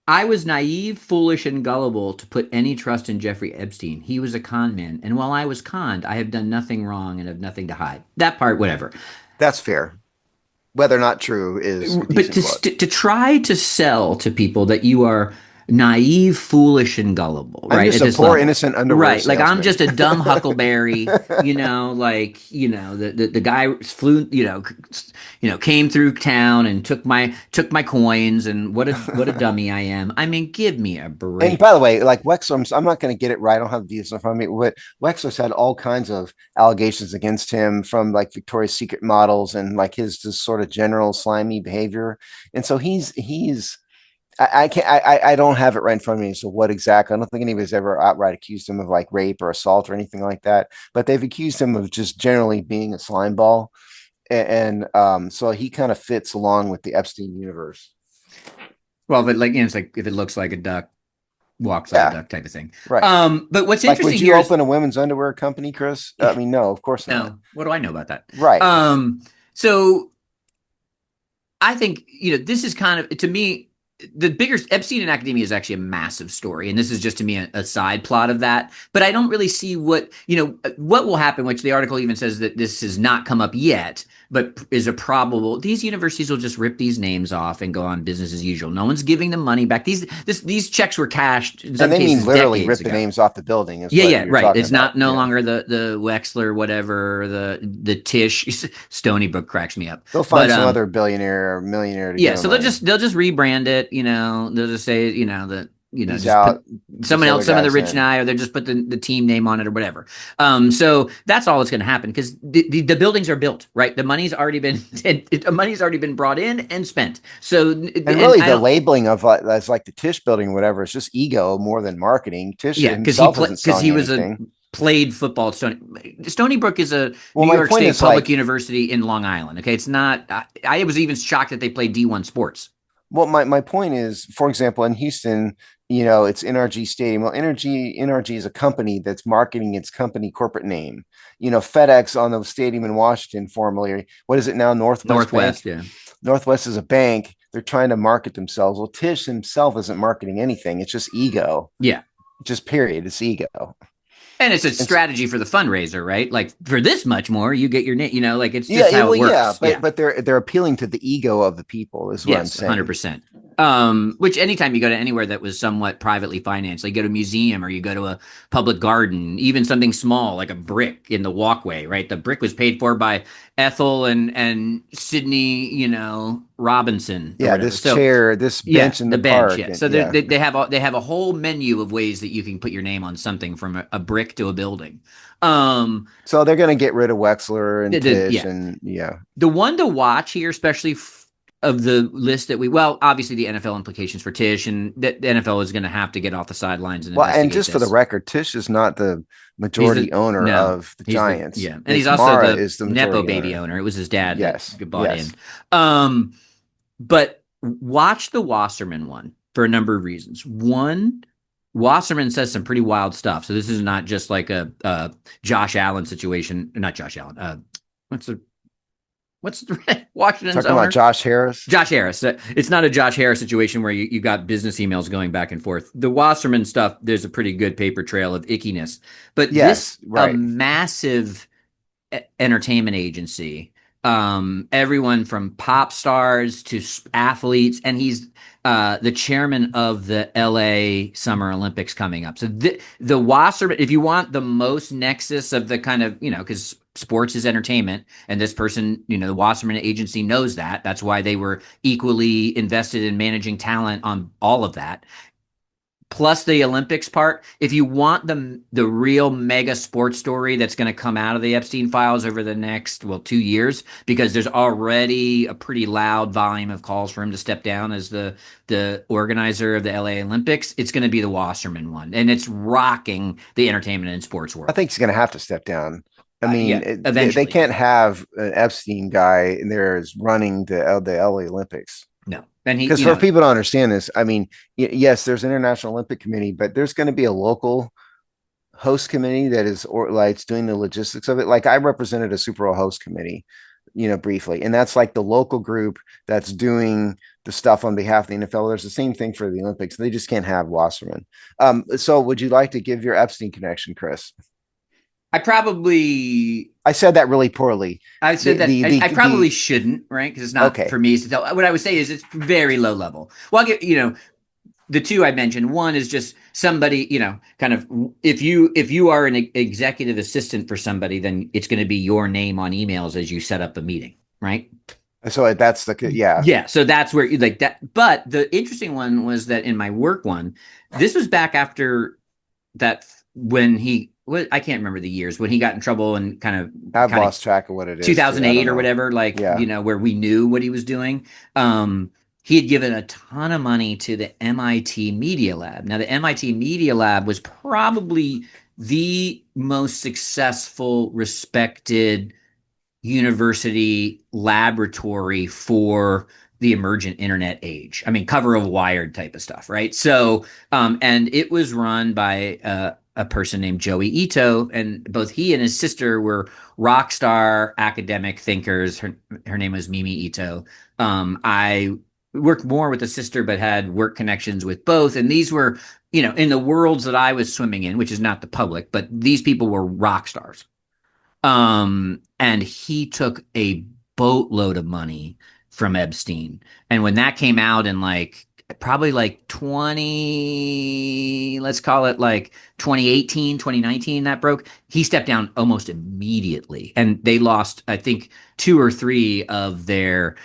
I was naive, foolish, and gullible to put any trust in Jeffrey Epstein. He was a con man, and while I was conned, I have done nothing wrong and have nothing to hide. That part, whatever.
That's fair. Whether or not true is a
But
decent
to try to sell to people that you are naive, foolish, and gullible,
I'm
right?
just
At
a
this
poor
level,
innocent underwear
right? Like I'm
salesman.
just a dumb huckleberry, the guy flew, came through town and took my coins, and what a dummy I am. I mean, give me a
And
break.
by the way, like Wexler, I'm not going to get it right. I don't have these in front of me. But Wexler's had all kinds of allegations against him from like Victoria's Secret models and like his just sort of general slimy behavior. And so I can't I don't have it right in front of me. So what exactly? I don't think anybody's ever outright accused him of like rape or assault or anything like that. But they've accused him of just generally being a slime ball. And so he kind of fits along with the Epstein universe.
Well, but like it's like if it looks like a duck, walks like a duck type of thing.
Right.
But what's
like,
interesting
would you
here
open a women's underwear company, Chris? I mean, no, of course not.
no, what do I know about that?
Right.
So I think, this is kind of, to me, the bigger Epstein in academia is actually a massive story. And this is just to me a side plot of that. But I don't really see what will happen, which the article even says that this has not come up yet, but is a probable. These universities will just rip these names off and go on business as usual. No one's giving them money back. These checks were cashed in some
and they
cases
mean literally rip
ago.
the names off the building.
Yeah, right. It's
about.
no longer the Wexler, whatever, the Tish. Stony Brook cracks me up.
They'll find some other billionaire or millionaire to
so they'll just rebrand it. They'll just say that just
out,
put someone else, some of the rich now, or they just put the team name on it or whatever. So that's all that's going to happen because the buildings are built, right? The money's already been brought in and spent. So
really the labeling of that's like the Tish building, or whatever. It's just ego more than marketing. Tish himself because
he was played football at Stony Brook is a New York State public university in Long Island. Okay, it's not. I was even shocked that they played D1 sports.
Well, my point is, for example, in Houston, it's NRG Stadium. Well, NRG is a company that's marketing its company corporate name. FedEx on the stadium in Washington, formerly, what is it now? Northwest Bank?
Yeah.
Northwest is a bank. They're trying to market themselves. Well, Tish himself isn't marketing anything. It's just ego.
Yeah.
Just period. It's ego.
And it's a strategy for the fundraiser, right? Like for this much more, you get your name. It's just how it works.
But they're appealing to the ego of the people, is what I'm saying.
100%. Which anytime you go to anywhere that was somewhat privately financed, like you go to a museum or you go to a public garden, even something small like a brick in the walkway, right? The brick was paid for by Ethel and Sydney, Robinson.
Yeah, this chair, this bench in the park.
Bench, yeah. So they have a whole menu of ways that you can put your name on something from a brick to a building.
So they're going to get rid of Wexler and Tish, and
the one to watch here, especially of the list that obviously the NFL implications for Tisch, and the NFL is going to have to get off the sidelines and
Well,
investigate
and just for the
this.
record, Tisch is not the majority owner of the Giants.
And he's also
Mara
the
is the
Nepo
majority
baby owner. It was his dad that bought in. But watch the Wasserman one for a number of reasons. One, Wasserman says some pretty wild stuff. So this is not just like a Josh Allen situation. Not Josh Allen. What's the Washington's
talking
owner?
about Josh Harris?
Josh Harris. It's not a Josh Harris situation where you got business emails going back and forth. The Wasserman stuff, there's a pretty good paper trail of ickiness. But a massive entertainment agency, everyone from pop stars to athletes, and he's the chairman of the LA Summer Olympics coming up. So the Wasserman, if you want the most nexus of the kind of, because sports is entertainment, and this person, the Wasserman agency knows that. That's why they were equally invested in managing talent on all of that. Plus the Olympics part. If you want the real mega sports story that's going to come out of the Epstein files over the next 2 years, because there's already a pretty loud volume of calls for him to step down as the organizer of the LA Olympics, it's going to be the Wasserman one, and it's rocking the entertainment and sports world.
I think he's going to have to step down. I mean,
eventually.
They can't have an Epstein guy in there as running the LA Olympics.
No. And
because for people to understand this, I mean, yes, there's an International Olympic Committee, but there's going to be a local host committee that is doing the logistics of it. Like I represented a Super Bowl host committee, briefly, and that's like the local group that's doing the stuff on behalf of the NFL. There's the same thing for the Olympics. They just can't have Wasserman. So would you like to give your Epstein connection, Chris?
I
said that really poorly.
I said I probably shouldn't, right? Because it's not for me to tell. What I would say is it's very low level. Well, I'll get, the two I mentioned. One is just somebody, kind of, if you are an executive assistant for somebody, then it's going to be your name on emails as you set up a meeting, right?
So that's
yeah. So that's where you like that. But the interesting one was that in my work one, this was back after that when I can't remember the years when he got in trouble and
I've lost track of what it is.
2008 or whatever, where we knew what he was doing. He had given a ton of money to the MIT Media Lab. Now, the MIT Media Lab was probably the most successful, respected university laboratory for the emergent internet age. I mean, cover of Wired type of stuff, right? So, and it was run by a person named Joey Ito, and both he and his sister were rock star academic thinkers. Her name was Mimi Ito. I worked more with the sister, but had work connections with both. And these were, in the worlds that I was swimming in, which is not the public, but these people were rock stars. And he took a boatload of money from Epstein. And when that came out in probably 20, let's call it 2018, 2019, that broke, he stepped down almost immediately. And they lost, I think, 2 or 3 of their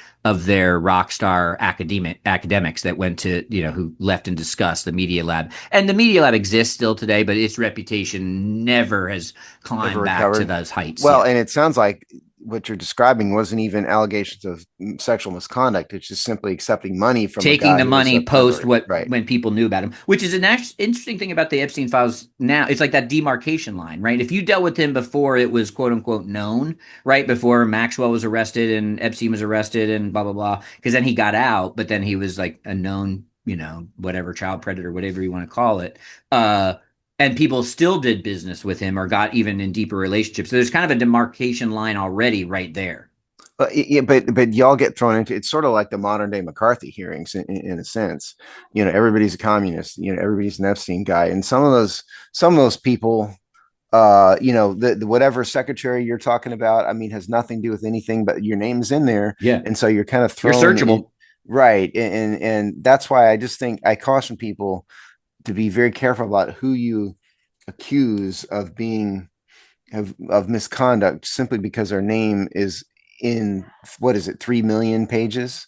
rock star academics that went to, who left in disgust, the Media Lab. And the Media Lab exists still today, but its reputation never has climbed back to those heights.
Well, and it sounds like what you're describing wasn't even allegations of sexual misconduct. It's just simply accepting money from
taking the money post when people knew about him, which is an interesting thing about the Epstein files now. It's like that demarcation line, right? If you dealt with him before it was quote unquote known, right? Before Maxwell was arrested and Epstein was arrested and blah, blah, blah. Because then he got out, but then he was like a known, whatever, child predator, whatever you want to call it. And people still did business with him or got even in deeper relationships. So there's kind of a demarcation line already right there.
But y'all get thrown into it's sort of like the modern day McCarthy hearings in a sense. Everybody's a communist. Everybody's an Epstein guy, and some of those people, the whatever secretary you're talking about, I mean, has nothing to do with anything, but your name's in there, and so you're kind of thrown.
You're searchable,
right? And that's why I just think I caution people to be very careful about who you accuse of of misconduct simply because their name is in 3 million pages.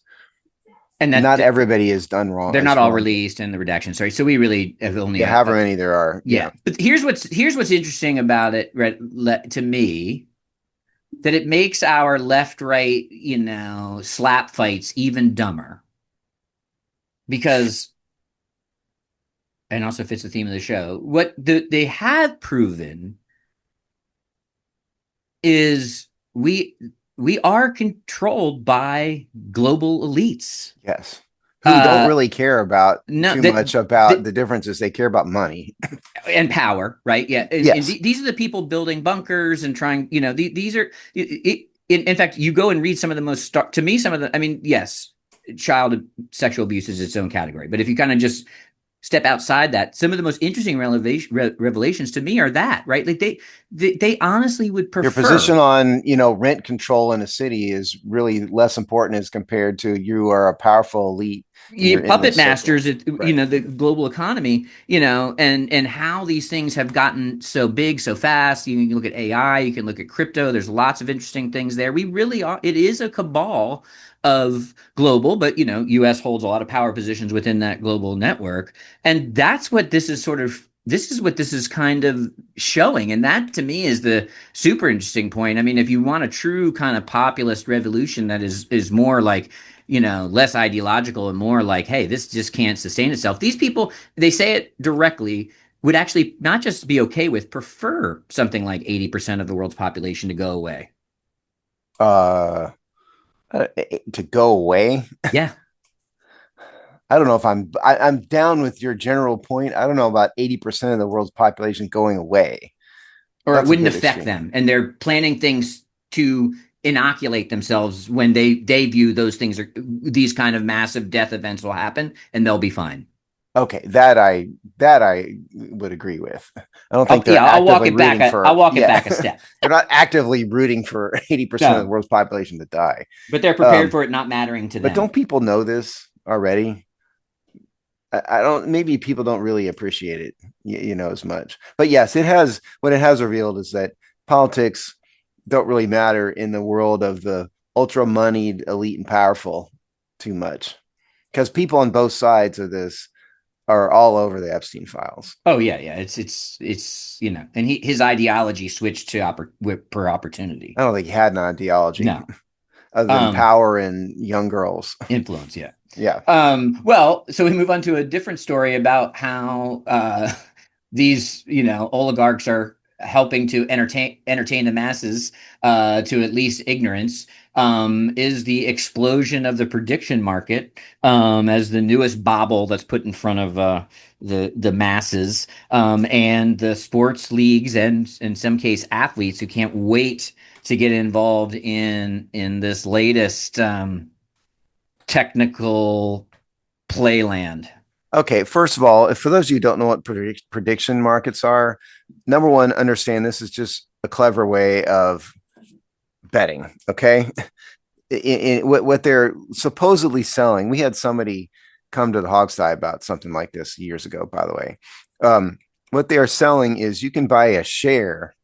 And not everybody is done wrong.
They're not all released in the redaction. Sorry. So we really have only
however many there are.
Yeah. But here's what's interesting about it, to me. that it makes our left-right, slap fights even dumber because, and also fits the theme of the show. What they have proven is we are controlled by global elites.
Yes. Who don't
Uh,
really care about
no,
too much about the differences. They care about money.
and power, right? Yeah, and
Yes.
these are the people building bunkers and trying. These are. In fact, you go and read some of the most to me some of the. I mean, yes, child sexual abuse is its own category, but if you kind of just step outside that, some of the most interesting revelations to me are that, right? Like they honestly would prefer
Your position on, rent control in a city is really less important as compared to you are a powerful elite and you're in
puppet
this circle.
masters,
Right.
the global economy, and how these things have gotten so big so fast. You can look at AI, you can look at crypto. There's lots of interesting things there. We really are. It is a cabal of global, but U.S. holds a lot of power positions within that global network, and that's what this is sort of. This is what this is kind of showing, and that to me is the super interesting point. I mean, if you want a true kind of populist revolution that is more like less ideological and more like, hey, this just can't sustain itself. These people, they say it directly, would actually not just be okay with, prefer something like 80% of the world's population to go away.
To go away.
Yeah.
I don't know if I'm down with your general point. I don't know about 80% of the world's population going away.
Or it
That's a
wouldn't
bit
affect
extreme.
them. And they're planning things to inoculate themselves when they view those things are these kind of massive death events will happen and they'll be fine.
Okay, that I would agree with. I don't think they're
I'll walk
actively
it back.
rooting
I'll
for.
walk it
Yeah,
back a step.
they're not actively rooting for 80% of the
No,
world's population to die.
but they're prepared for it not mattering to
But
them.
don't people know this already? I don't. Maybe people don't really appreciate it, as much. But yes, it has. What it has revealed is that politics don't really matter in the world of the ultra moneyed elite and powerful too much, because people on both sides of this are all over the Epstein files.
Oh yeah, yeah. It's and his ideology switched to per opportunity.
I don't think he had an ideology
No,
other than
um,
power and young girls.
influence. Yeah.
Yeah.
Well, so we move on to a different story about how these oligarchs are helping to entertain the masses to at least ignorance. Is the explosion of the prediction market as the newest bauble that's put in front of the masses and the sports leagues and in some case athletes who can't wait to get involved in this latest technical playland.
Okay. First of all, for those of you who don't know what prediction markets are, number one, understand this is just a clever way of betting. Okay. What they're supposedly selling, we had somebody come to the Hogsty about something like this years ago, by the way. What they are selling is you can buy a share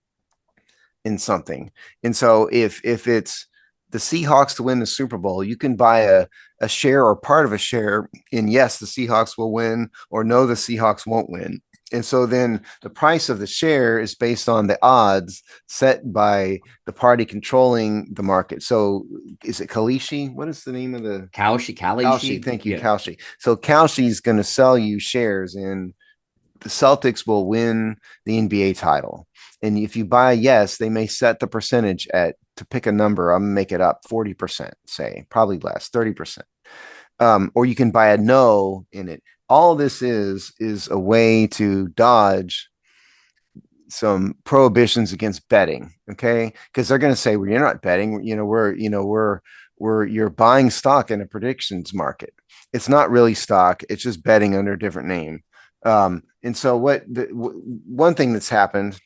in something. And so if it's the Seahawks to win the Super Bowl, you can buy a share or part of a share in yes, the Seahawks will win, or no, the Seahawks won't win. And so then the price of the share is based on the odds set by the party controlling the market. So is it Kalishi? What is the name of the Kalshi? Thank you,
Yeah.
Kalshi. So Kalshi is going to sell you shares in the Celtics will win the NBA title. And if you buy a yes, they may set the percentage at, to pick a number, I'm gonna make it up, 40%, say, probably less, 30%. Or you can buy a no in it. All this is a way to dodge some prohibitions against betting. Okay. Because they're going to say, well, you're not betting, you're buying stock in a predictions market. It's not really stock, it's just betting under a different name. And so one thing that's happened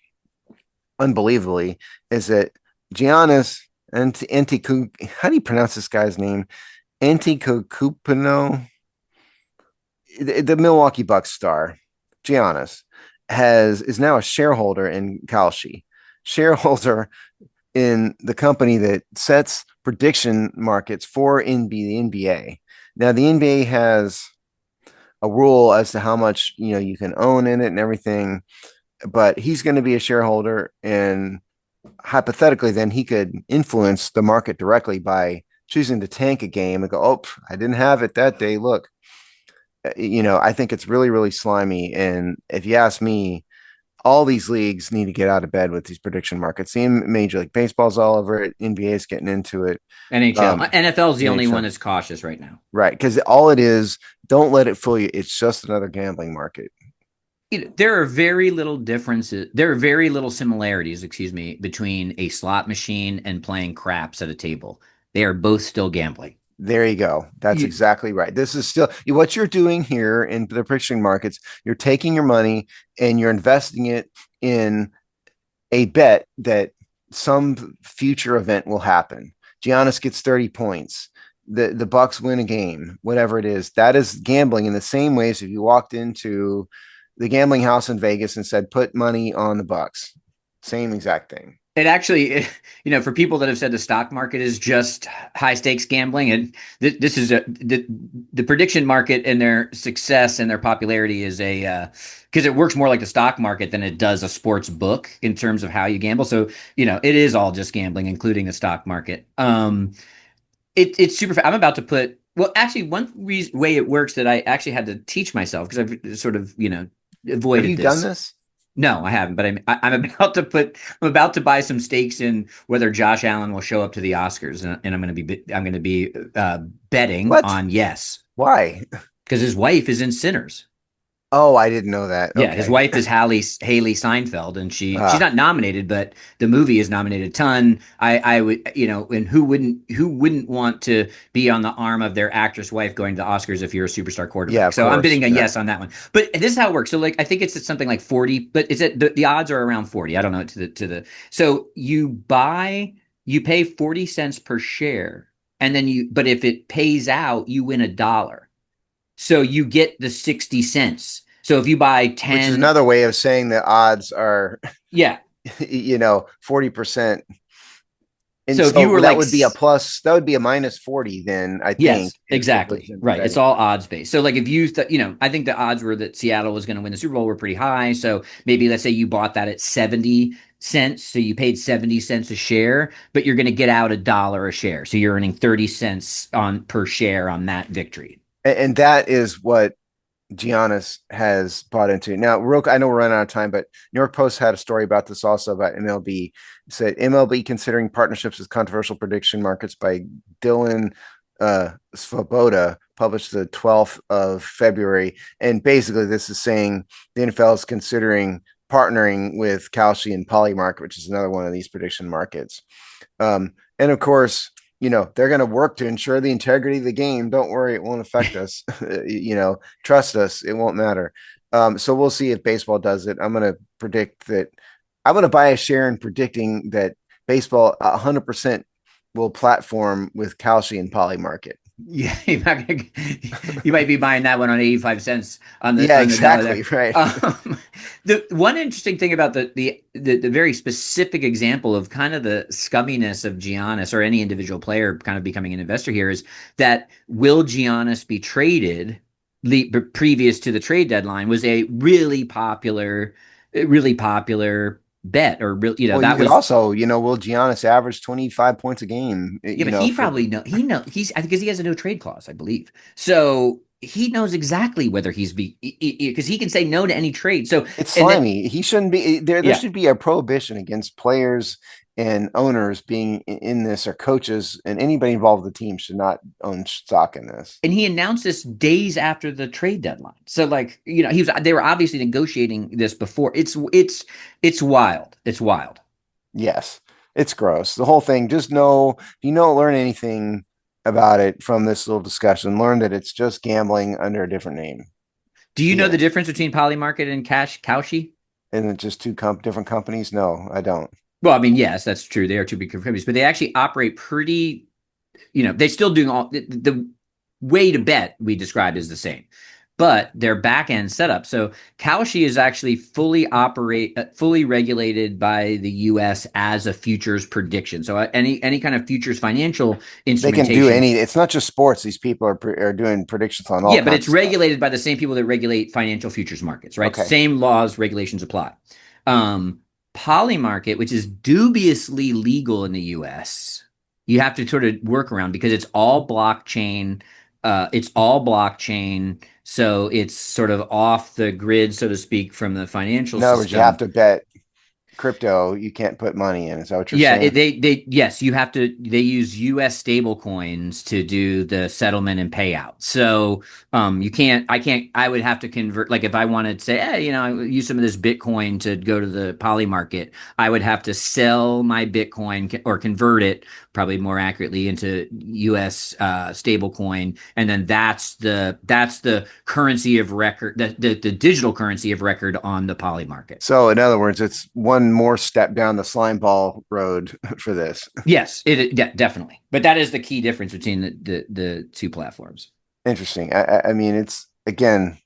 unbelievably is that Giannis Antetokounmpo, how do you pronounce this guy's name? Antetokounmpo, the Milwaukee Bucks star, Giannis, is now a shareholder in Kalshi, shareholder in the company that sets prediction markets for the NBA. Now the NBA has a rule as to how much you can own in it and everything, but he's going to be a shareholder, and hypothetically, then he could influence the market directly by choosing to tank a game and go, oh, I didn't have it that day. Look, I think it's really, really slimy. And if you ask me, all these leagues need to get out of bed with these prediction markets. See, Major League Baseball's all over it. NBA is getting into it.
NHL, NFL is the only
NHL.
one that's cautious right now.
Right. Because all it is, don't let it fool you. It's just another gambling market.
There are very little differences. There are very little similarities, excuse me, between a slot machine and playing craps at a table. They are both still gambling.
There you go. That's exactly right. This is still what you're doing here in the prediction markets. You're taking your money and you're investing it in a bet that some future event will happen. Giannis gets 30 points. The Bucks win a game, whatever it is. That is gambling in the same way as if you walked into the gambling house in Vegas and said, put money on the Bucks. Same exact thing.
It actually, for people that have said the stock market is just high stakes gambling, and this is the prediction market and their success and their popularity is because it works more like the stock market than it does a sports book in terms of how you gamble. So, it is all just gambling, including the stock market. It's super. I'm about to put. Well, actually, one way it works that I actually had to teach myself because I've sort of avoided.
Have you done this?
No, I haven't. But I'm about to buy some stakes in whether Josh Allen will show up to the Oscars, and I'm going to be betting on yes.
Why?
Because his wife is in Sinners.
Oh, I didn't know that.
Yeah, his wife is Haley Steinfeld, and she's not nominated, but the movie is nominated a ton. I would, and who wouldn't want to be on the arm of their actress wife going to the Oscars if you're a superstar quarterback? Yeah, so I'm bidding a yes on that one. But this is how it works. So I think it's something like 40, but the odds are around 40. I don't know so you pay 40 cents per share, and then but if it pays out, you win $1. So you get the 60 cents. So if you buy 10,
which is another way of saying the odds are, 40%. And so if you were that would be a plus, that would be a minus 40. Then I think.
Yes, exactly. Right. It's all odds based. So if you, I think the odds were that Seattle was going to win the Super Bowl were pretty high. So maybe let's say you bought that at 70 cents. So you paid 70 cents a share, but you're going to get out $1 a share. So you're earning 30 cents per share on that victory.
And that is what Giannis has bought into. Now, I know we're running out of time, but New York Post had a story about this also about MLB. It said MLB considering partnerships with controversial prediction markets by Dylan Svoboda, published the 12th of February. And basically this is saying the NFL is considering partnering with Kalshi and Polymarket, which is another one of these prediction markets. And of course, they're going to work to ensure the integrity of the game. Don't worry, it won't affect us. Trust us, it won't matter. So we'll see if baseball does it. I'm going to predict that I'm going to buy a share in predicting that baseball 100% will platform with Kalshi and Polymarket.
Yeah, you might be buying that one on 85 cents on the
exactly right.
The one interesting thing about the very specific example of kind of the scumminess of Giannis or any individual player kind of becoming an investor here is that will Giannis be traded previous to the trade deadline was a really popular bet or real,
that was also, will Giannis average 25 points a game?
But he probably he's because he has a no trade clause, I believe. So he knows exactly whether because he can say no to any trade. So
it's slimy. He shouldn't be there. There should be a prohibition against players and owners being in this, or coaches and anybody involved with the team should not own stock in this.
And he announced this days after the trade deadline. So they were obviously negotiating this before. It's wild. It's wild.
Yes, it's gross. The whole thing. Just know, learn anything about it from this little discussion, learn that it's just gambling under a different name.
Do you know the difference between Polymarket and Kalshi?
And it's just two different companies? No, I don't.
Well, I mean, yes, that's true. They are two big companies, but they actually operate pretty, they still doing all the way to bet we described is the same, but their back end setup. So Kalshi is actually fully regulated by the U.S. as a futures prediction. So any kind of futures financial instrumentation.
They can do it's not just sports. These people are doing predictions on all.
Yeah, but it's regulated by the same people that regulate financial futures markets, right? Okay. Same laws, regulations apply. poly market, which is dubiously legal in the US, you have to sort of work around because it's all blockchain. So it's sort of off the grid, so to speak, from the financial
In other words, you have
system.
to bet crypto. You can't put money in. Is that what you're
Yeah,
saying?
yes, you have to. They use U.S. stable coins to do the settlement and payout. So, you can't. I can't. I would have to convert. Like, if I wanted to say, hey, I use some of this Bitcoin to go to the poly market, I would have to sell my Bitcoin or convert it, probably more accurately, into U.S. Stable coin, and then that's the currency of record, the digital currency of record on the poly market.
So, in other words, it's one more step down the slime ball road for this.
Yes, definitely. But that is the key difference between the two platforms.
Interesting. I mean, it's again,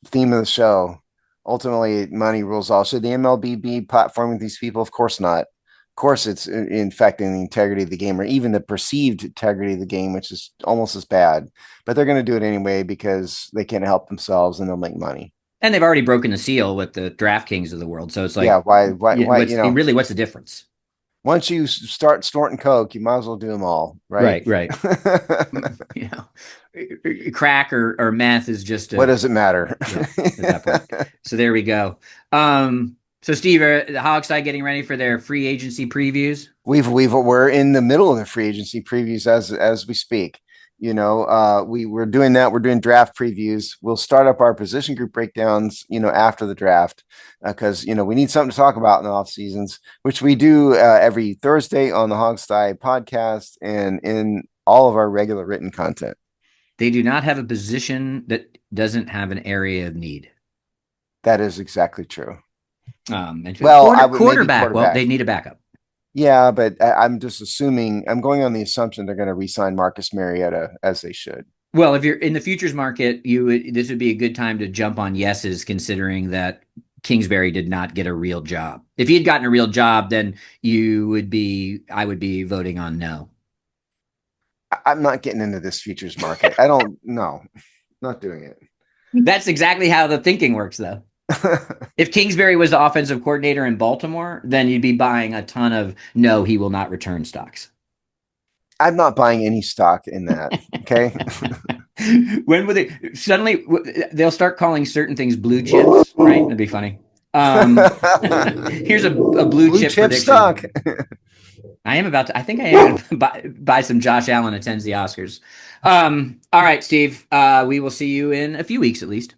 theme of the show. Ultimately, money rules all. Should the MLB be platforming these people? Of course not. Of course, it's infecting the integrity of the game, or even the perceived integrity of the game, which is almost as bad. But they're going to do it anyway because they can't help themselves and they'll make money.
And they've already broken the seal with the DraftKings of the world. So it's
Yeah.
like,
Why?
what's the difference?
Once you start snorting coke, you might as well do them all, right?
Right, right. You know, crack or meth is just
What does it matter?
yeah, at that point. So there we go. So Steve, are the Hogside getting ready for their free agency previews?
We're in the middle of the free agency previews as we speak. We're doing that. We're doing draft previews. We'll start up our position group breakdowns, after the draft, because we need something to talk about in the off seasons, which we do every Thursday on the Hogsty podcast and in all of our regular written content.
They do not have a position that doesn't have an area of need.
That is exactly true.
Well, quarterback. Well, they need a backup.
Yeah, but I'm just assuming, I'm going on the assumption they're going to re-sign Marcus Mariota as they should.
Well, if you're in the futures market, this would be a good time to jump on yeses, considering that Kingsbury did not get a real job. If he had gotten a real job, then I would be voting on no.
I'm not getting into this futures market. I don't know. Not doing it.
That's exactly how the thinking works, though. If Kingsbury was the offensive coordinator in Baltimore, then you'd be buying a ton of no, he will not return stocks.
I'm not buying any stock in that. Okay.
When will they suddenly they'll start calling certain ththings blue chips, right? That'd be funny. Here's a blue chip prediction.
Stock.
I think I am going to buy some Josh Allen attends the Oscars. All right, Steve. We will see you in a few weeks at least.